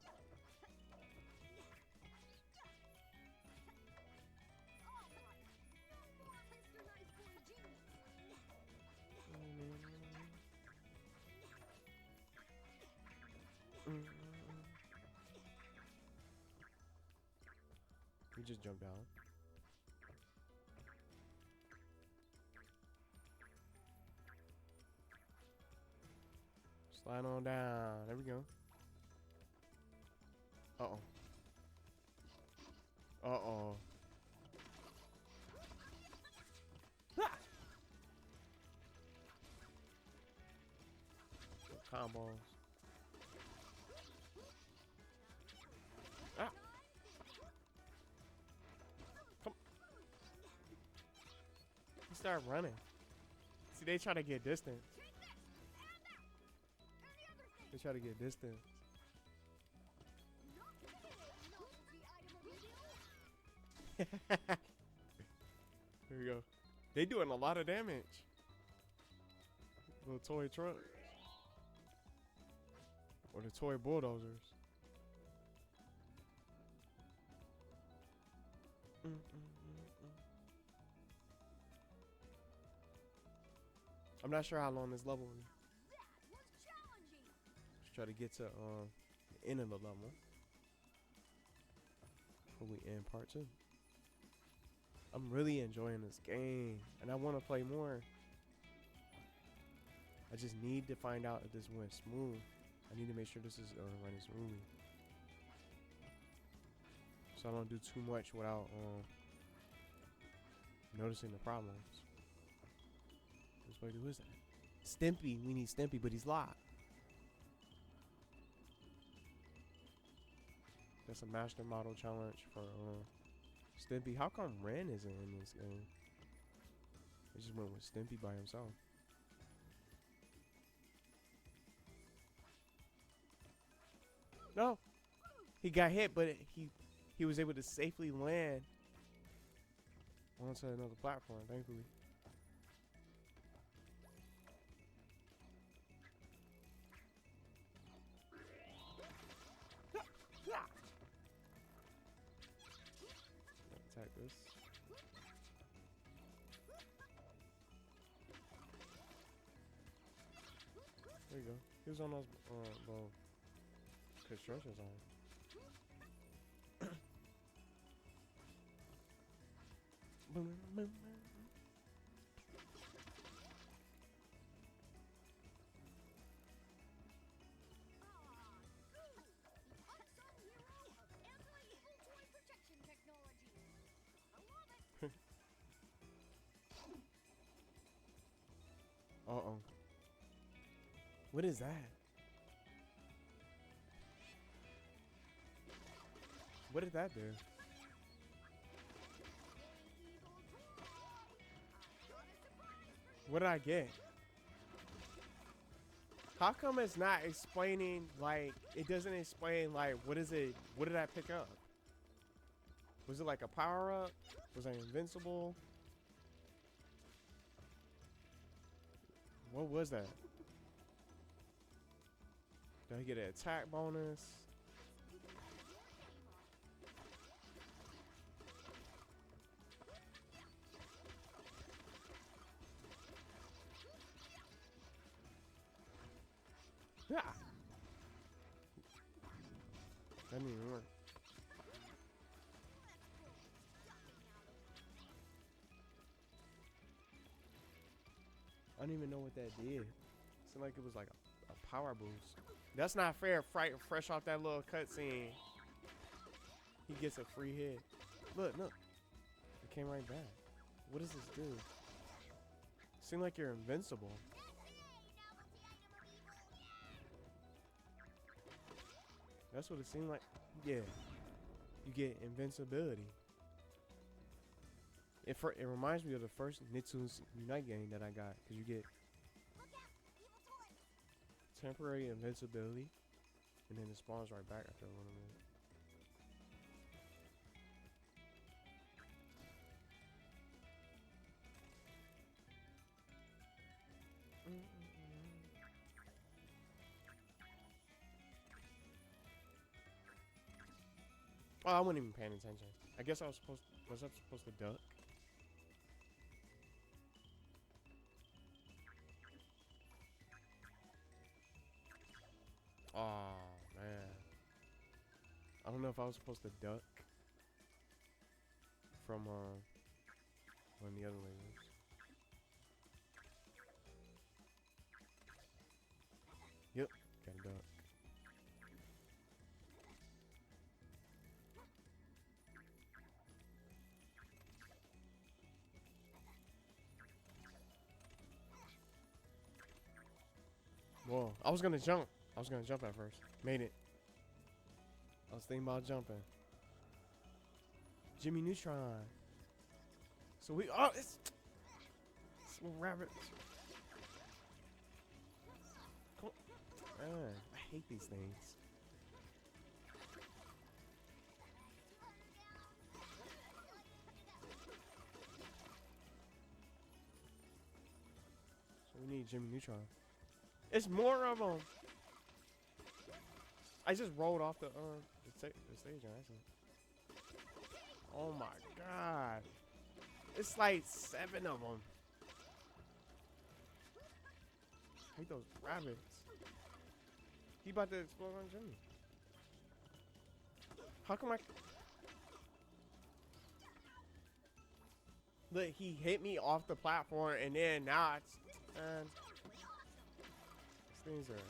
Speaker 1: We just jumped down. Slide on down. There we go. Uh-oh. Uh-oh. Ah! Combos. Ah! Come. He started running. See, they try to get distance. They try to get distance. There we go. They doing a lot of damage. Little toy trucks. Or the toy bulldozers. I'm not sure how long this level is. Let's try to get to the end of the level. Before we end part 2. I'm really enjoying this game, and I want to play more. I just need to find out if this went smooth. I need to make sure this is running smoothly, so I don't do too much without noticing the problems. Who is that? Stimpy. We need Stimpy, but he's locked. That's a master model challenge for Stimpy. How come Ren isn't in this game? They just went with Stimpy by himself. No, he got hit, but he was able to safely land onto another platform, thankfully. Attack this. There you go. He was on those little construction zone. Uh-oh. What is that? What did that do? What did I get? How come it's not explaining, like, it doesn't explain, like, what is it? What did I pick up? Was it like a power up? Was I invincible? What was that? Did I get an attack bonus? Yeah. That didn't even work. I don't even know what that did. It seemed like it was like a power boost. That's not fair. Fresh off that little cutscene, he gets a free hit. Look, look. It came right back. What does this do? Seem like you're invincible. That's what it seemed like. Yeah. You get invincibility. It reminds me of the first NICKTOONS game that I got, because you get temporary invincibility, and then it spawns right back after a little minute. Oh, I wasn't even paying attention. I guess I was supposed to duck? Oh man. I don't know if I was supposed to duck from one of the other ladies. Yep, gotta duck. Whoa, I was gonna jump. I was gonna jump at first. Made it. I was thinking about jumping. Jimmy Neutron. So we it's some rabbits. Come on. Man, I hate these things. So we need Jimmy Neutron. It's more of them. I just rolled off the stage on accident. Oh my god. It's like 7 of them. I hate those rabbits. He about to explode on Jimmy. How come I... Look, he hit me off the platform and then now it's... these things are...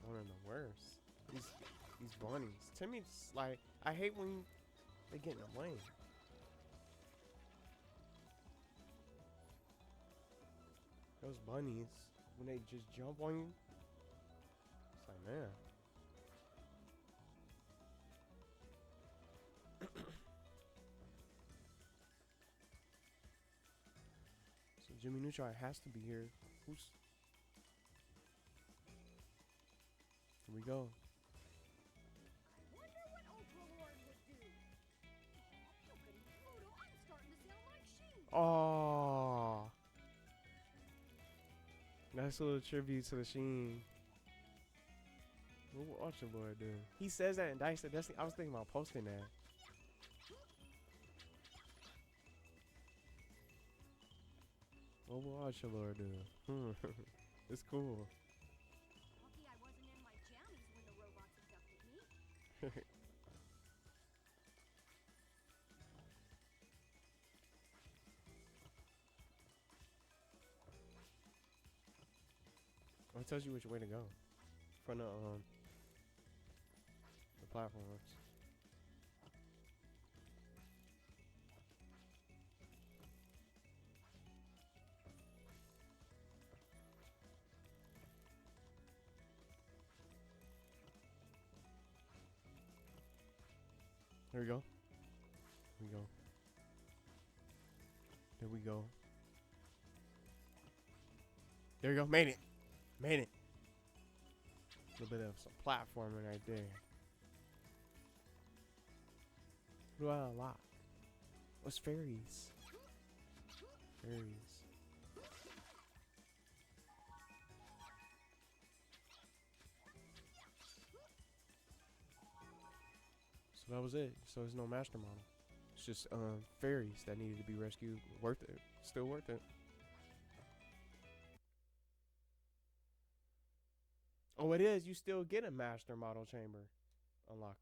Speaker 1: one of the worst. These bunnies. Timmy's like, I hate when they get in the way. Those bunnies, when they just jump on you, it's like, man. So Jimmy Neutron has to be here. Here we go.
Speaker 8: I wonder what Overlord would do. Look at Pluto, I'm starting to sound like she.
Speaker 1: Oh, nice little tribute to the Sheen. What will Ultra Lord do? He says that in Dice of Destiny. I was thinking about posting that. What will Ultra Lord do? It's cool.
Speaker 8: Lucky I wasn't in my jammies when the robots abducted me.
Speaker 1: Well, it tells you which way to go from the platforms. There we go. There we go. There we go. There you go. Made it. Made it. A little bit of some platforming right there. What do I unlock? What's fairies? Fairies. So that was it. So there's no master model. It's just fairies that needed to be rescued. Worth it. Still worth it. Oh, it is. You still get a master model chamber unlocked.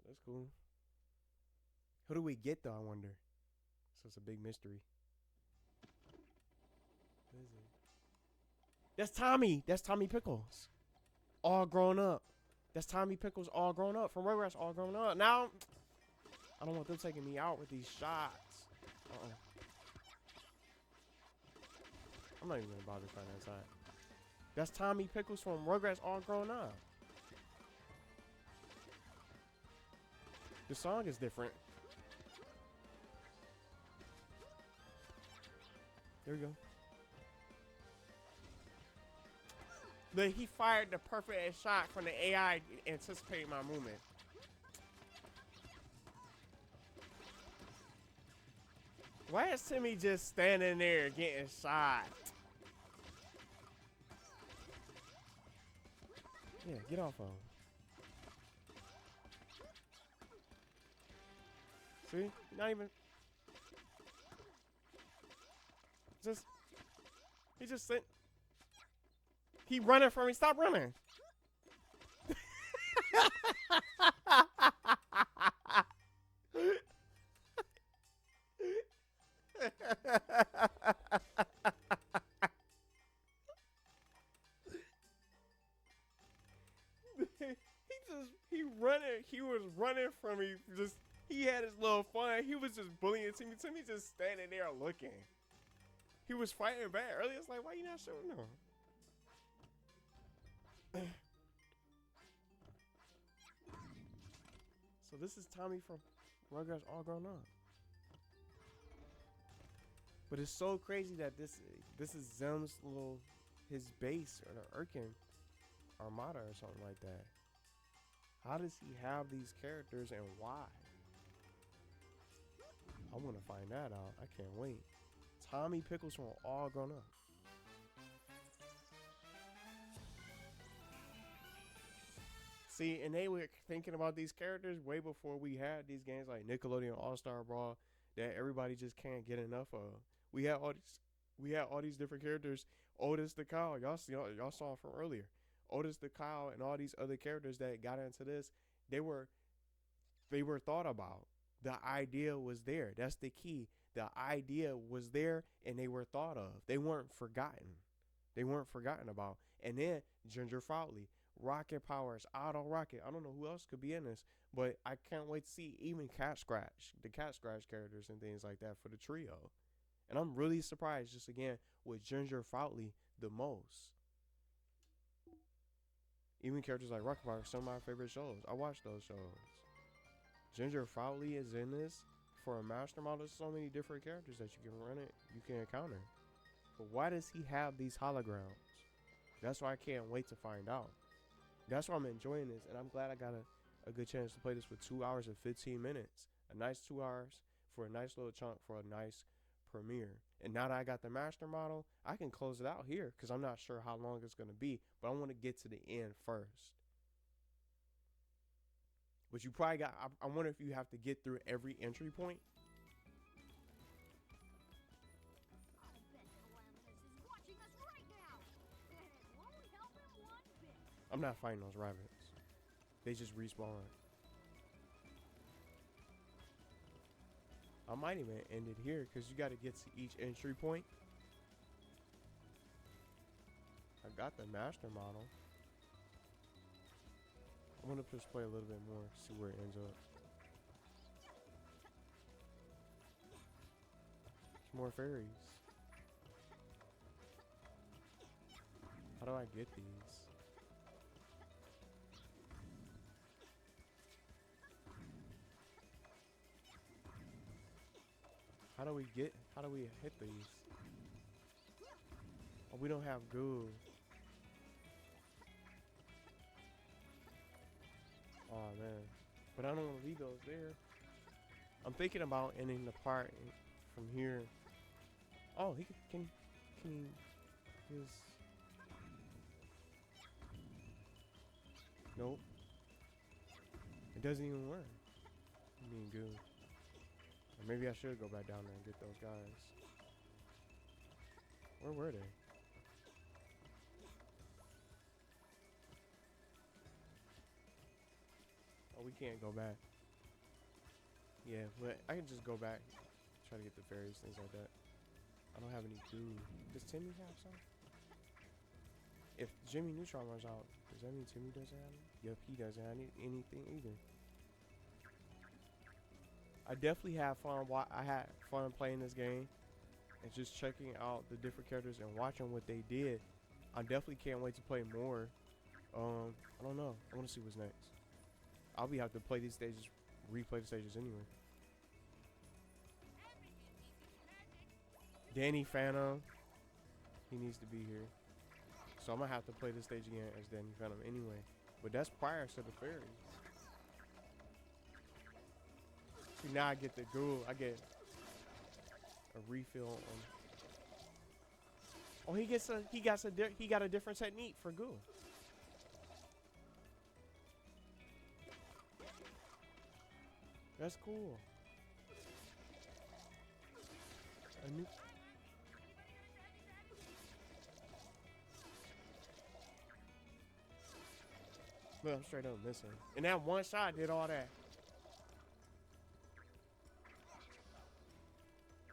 Speaker 1: So that's cool. Who do we get though, I wonder? So it's a big mystery. What is it? That's Tommy. That's Tommy Pickles. All grown up. That's Tommy Pickles all grown up. From Rugrats all grown up. Now, I don't want them taking me out with these shots. I'm not even going to bother trying that side. That's Tommy Pickles from Rugrats all grown up. The song is different. There we go. But he fired the perfect shot from the AI anticipating my movement. Why is Timmy just standing there getting shot? Yeah, get off of him. See? Not even. He just sent. He running from me. Stop running. He was running from me. He had his little fun. He was just bullying Timmy. Timmy just standing there looking. He was fighting back earlier. It's like, why you not showing him? So this is Tommy from Rugrats all grown up. But it's so crazy that this is Zem's his base or the Urkin Armada or something like that. How does he have these characters and why? I want to find that out. I can't wait. Tommy Pickles from all grown up. See, and they were thinking about these characters way before we had these games like Nickelodeon All-Star Brawl that everybody just can't get enough of. We had all these different characters. Otis the cow, y'all saw from earlier. Otis the cow and all these other characters that got into this, they were thought about. The idea was there. That's the key. The idea was there and they were thought of. They weren't forgotten. They weren't forgotten about. And then Ginger Fowley, Rocket Powers, Auto Rocket. I don't know who else could be in this, but I can't wait to see even Cat Scratch, the Cat Scratch characters and things like that for the trio. And I'm really surprised just again with Ginger Fowley the most. Even characters like Rocket Power, some of my favorite shows. I watch those shows. Ginger Fowley is in this for a master model. There's so many different characters that you can run it, you can encounter. But why does he have these holograms? That's why I can't wait to find out. That's why I'm enjoying this, and I'm glad I got a good chance to play this for 2 hours and 15 minutes. A nice 2 hours for a nice little chunk for a nice premiere. And now that I got the master model, I can close it out here because I'm not sure how long it's going to be, but I want to get to the end first. But you probably got, I wonder if you have to get through every entry point.
Speaker 8: I bet Calamitous is watching us right now. And it won't help him one bit.
Speaker 1: I'm not fighting those rabbits. They just respawn. I might even end it here because you got to get to each entry point. I got the master model. I want to just play a little bit more, see where it ends up. There's more fairies. How do I get these? How do we hit these? we don't have goo. Oh man, but I don't want to leave those there. I'm thinking about ending the part from here. Oh, he can he just nope. It doesn't even work. I mean, goo. Or maybe I should go back down there and get those guys. Where were they? Oh, we can't go back. Yeah, but I can just go back, try to get the fairies, things like that. I don't have any goo. Does Timmy have some? If Jimmy Neutron runs out, does that mean Timmy doesn't have any? Yep, he doesn't have anything either. I definitely have fun. I had fun playing this game and just checking out the different characters and watching what they did. I definitely can't wait to play more. I don't know. I want to see what's next. I'll be have to play these stages, replay the stages anyway. Danny Phantom, he needs to be here. So I'm gonna have to play this stage again as Danny Phantom anyway. But that's prior to the fairies. See, now I get the ghoul. I get a refill on. Oh, he got a different technique for ghoul. That's cool. A new. Look, I'm straight up missing. And that one shot did all that.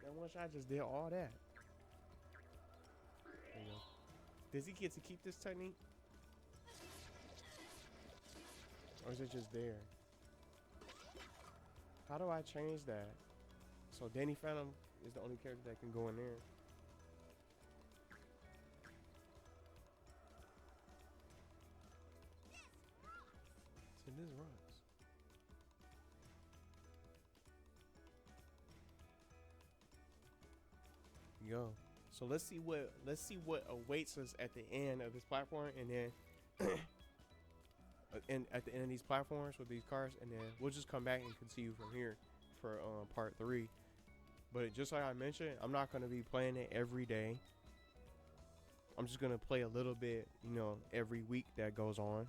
Speaker 1: That one shot just did all that. There you go. Does he get to keep this technique? Or is it just there? How do I change that? So Danny Phantom is the only character that can go in there. So this rocks. Yo. So let's see what awaits us at the end of this platform, and then and at the end of these platforms with these cars, and then we'll just come back and continue from here for part 3. But just like I mentioned, I'm not going to be playing it every day. I'm just going to play a little bit, you know, every week that goes on.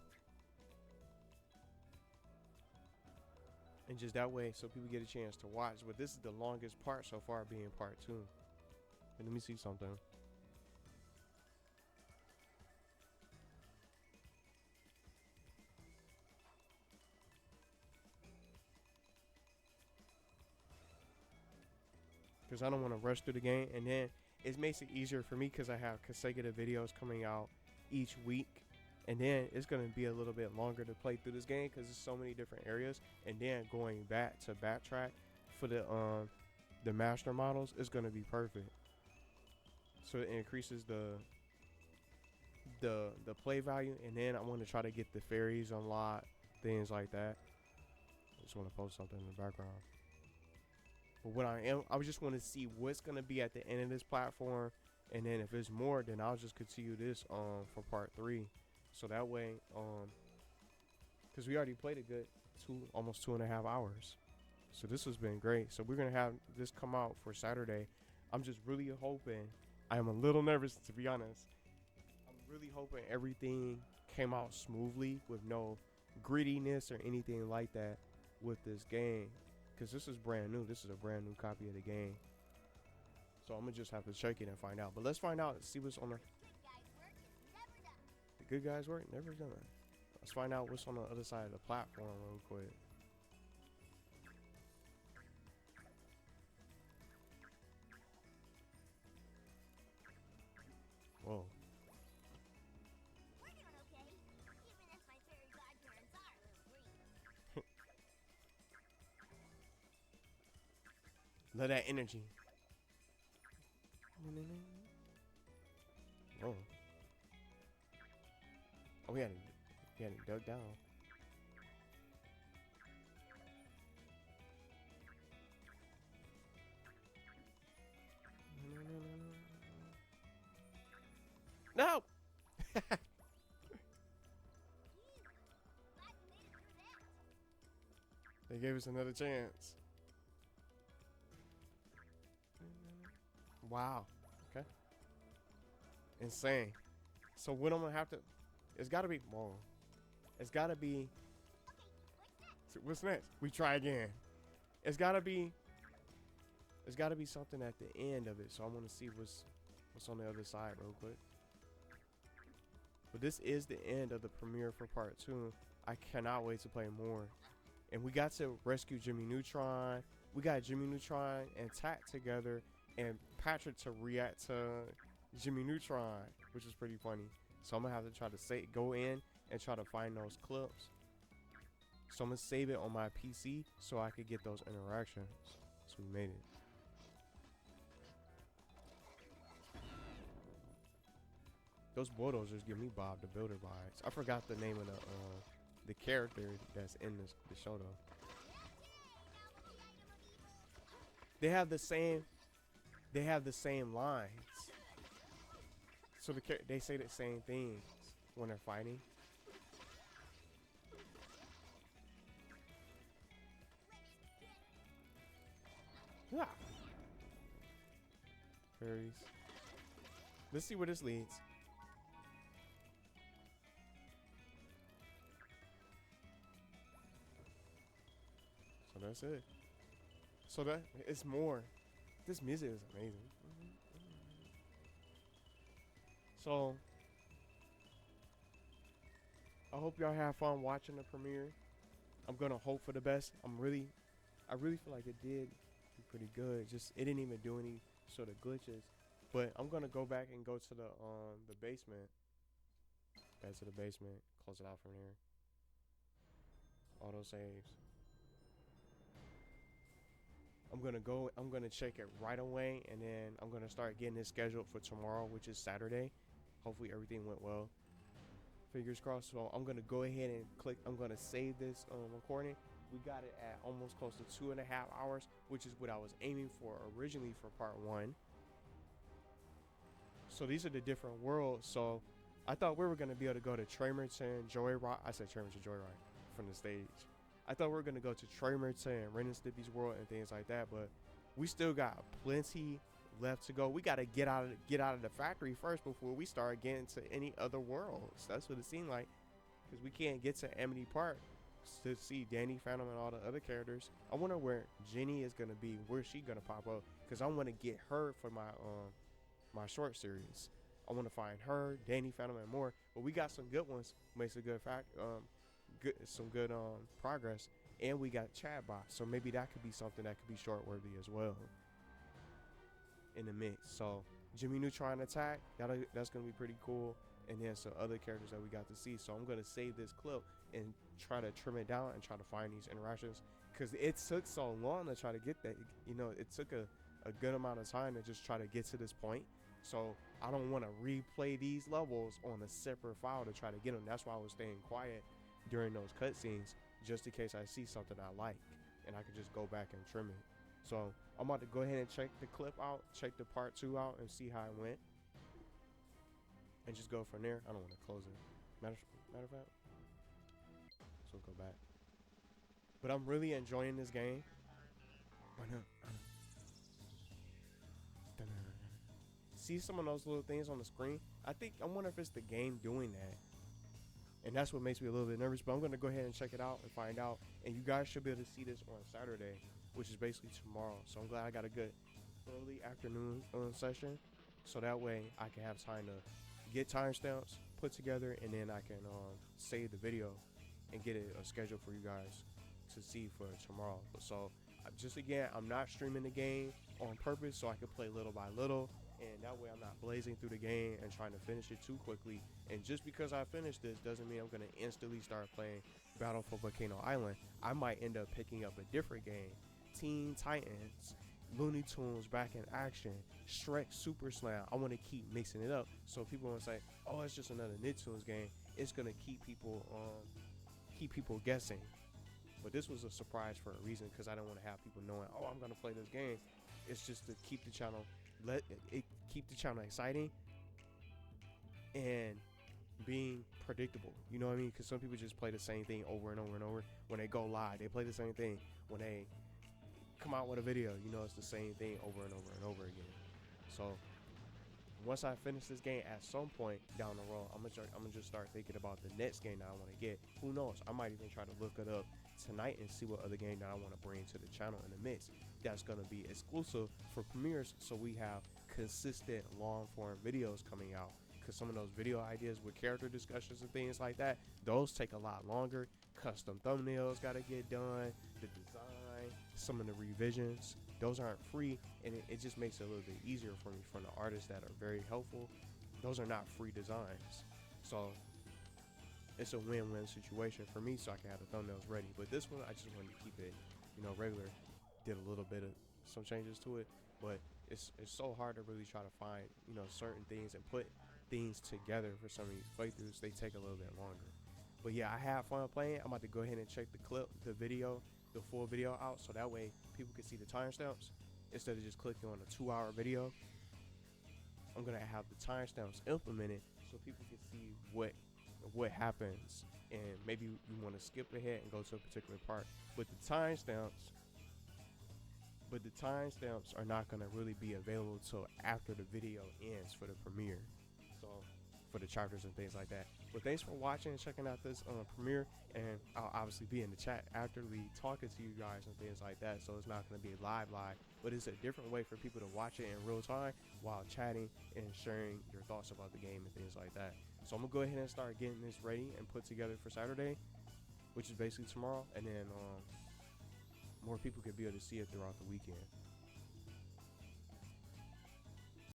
Speaker 1: And just that way, so people get a chance to watch. But this is the longest part so far, being part 2. And let me see something. Because I don't want to rush through the game, and then it makes it easier for me because I have consecutive videos coming out each week, and then it's going to be a little bit longer to play through this game because there's so many different areas, and then going back to backtrack for the master models is going to be perfect. So it increases the play value, and then I want to try to get the fairies unlocked, things like that. I just want to post something in the background. But what I just want to see what's gonna be at the end of this platform, and then if there's more, then I'll just continue this for part 3. So that way, because we already played a good almost 2.5 hours. So this has been great. So we're gonna have this come out for Saturday. I'm just really hoping. I am a little nervous, to be honest. I'm really hoping everything came out smoothly with no grittiness or anything like that with this game. Because this is brand new. This is a brand new copy of the game. So I'm going to just have to check it and find out. But let's find out and see what's on the good guys work. Never done. Let's find out what's on the other side of the platform real quick. Whoa.
Speaker 4: We're doing okay, even if my fairy godparents are a little green.
Speaker 1: Love that energy. Whoa. Oh, we had it dug down. No.
Speaker 4: Glad we made it through that.
Speaker 1: They gave us another chance. Wow. Okay. Insane. So what I'm gonna have to? It's gotta be. Whoa. It's gotta be.
Speaker 4: Okay, what's next?
Speaker 1: What's next? We try again. It's gotta be. It's gotta be something at the end of it. So I want to see what's on the other side real quick. But this is the end of the premiere for part 2. I cannot wait to play more. And we got to rescue Jimmy Neutron. We got Jimmy Neutron and Tat together, and Patrick to react to Jimmy Neutron, which is pretty funny. So I'm gonna have to try to go in and try to find those clips. So I'm gonna save it on my PC so I could get those interactions. So we made it. Those bulldozers give me Bob the Builder vibes. I forgot the name of the character that's in the show though. They have the same lines. So they say the same things when they're fighting. Yeah. Fairies. Let's see where this leads. So that's it. So that it's more. This music is amazing. So I hope y'all have fun watching the premiere. I'm gonna hope for the best. I really feel like it did do pretty good. Just it didn't even do any sort of glitches. But I'm gonna go back and go to the basement. Back to the basement. Close it out from here. Auto saves. I'm gonna check it right away, and then I'm gonna start getting it scheduled for tomorrow, which is Saturday. Hopefully everything went well. Fingers crossed. So I'm gonna go ahead and click. I'm gonna save this recording. We got it at almost close to 2.5 hours, which is what I was aiming for originally for part 1. So these are the different worlds. So I thought we were gonna be able to go to Tremerton, Joyride. I said Tremerton, Joyride from the stage. I thought we were gonna go to Tremerton and Ren and Stimpy's world and things like that, but we still got plenty left to go. We gotta get out of the factory first before we start getting to any other worlds. That's what it seemed like, because we can't get to Amity Park to see Danny Phantom and all the other characters. I wonder where Jenny is gonna be. Where's she gonna pop up? Because I want to get her for my my short series. I want to find her, Danny Phantom, and more. But we got some good ones. Makes a good some good progress, and we got Chadbot, so maybe that could be something that could be short worthy as well in the mix. So Jimmy Neutron attack, that's gonna be pretty cool, and then some other characters that we got to see. So I'm gonna save this clip and try to trim it down and try to find these interactions, because it took so long to try to get that. You know, it took a good amount of time to just try to get to this point. So I don't want to replay these levels on a separate file to try to get them. That's why I was staying quiet during those cutscenes, just in case I see something I like and I can just go back and trim it. So I'm about to go ahead and check the clip out, check the part 2 out, and see how it went, and just go from there. I don't want to close it. Matter of fact, so we'll go back. But I'm really enjoying this game. See some of those little things on the screen? I wonder if it's the game doing that. And that's what makes me a little bit nervous, but I'm going to go ahead and check it out and find out. And you guys should be able to see this on Saturday, which is basically tomorrow. So I'm glad I got a good early afternoon session, so that way I can have time to get timestamps put together, and then I can save the video and get it scheduled for you guys to see for tomorrow. So just again, I'm not streaming the game on purpose, so I can play little by little, and that way I'm not blazing through the game and trying to finish it too quickly. And just because I finished this doesn't mean I'm going to instantly start playing Battle for Volcano Island. I might end up picking up a different game. Teen Titans, Looney Tunes Back in Action, Shrek Super Slam. I want to keep mixing it up, so people won't say, oh, it's just another NICKTOONS game. It's going to keep people guessing. But this was a surprise for a reason, because I don't want to have people knowing, oh, I'm going to play this game. It's just to keep the channel, keep the channel exciting, and being predictable. You know what I mean? Because some people just play the same thing over and over and over. When they go live, they play the same thing. When they come out with a video, you know, it's the same thing over and over and over again. So once I finish this game, at some point down the road, I'm gonna just start thinking about the next game that I want to get. Who knows? I might even try to look it up tonight and see what other game that I want to bring to the channel in the mix. That's gonna be exclusive for premieres, so we have consistent long form videos coming out. Because some of those video ideas with character discussions and things like that, those take a lot longer. Custom thumbnails gotta get done. The design, some of the revisions, those aren't free, and it just makes it a little bit easier for me from the artists that are very helpful. Those are not free designs, so it's a win-win situation for me, so I can have the thumbnails ready. But this one, I just wanted to keep it, you know, regular. Did a little bit of some changes to it, but it's so hard to really try to find, you know, certain things and put things together for some of these playthroughs. They take a little bit longer. But yeah, I had fun playing. I'm about to go ahead and check the clip, the video, the full video out, so that way people can see the timestamps instead of just clicking on a 2-hour video. I'm gonna have the timestamps implemented so people can see what happens, and maybe you want to skip ahead and go to a particular part. But the timestamps are not gonna really be available till after the video ends for the premiere. So for the chapters and things like that. But thanks for watching and checking out this premiere, and I'll obviously be in the chat afterly talking to you guys and things like that, so it's not going to be live, but it's a different way for people to watch it in real time while chatting and sharing your thoughts about the game and things like that. So I'm gonna go ahead and start getting this ready and put together for Saturday, which is basically tomorrow, and then more people can be able to see it throughout the weekend.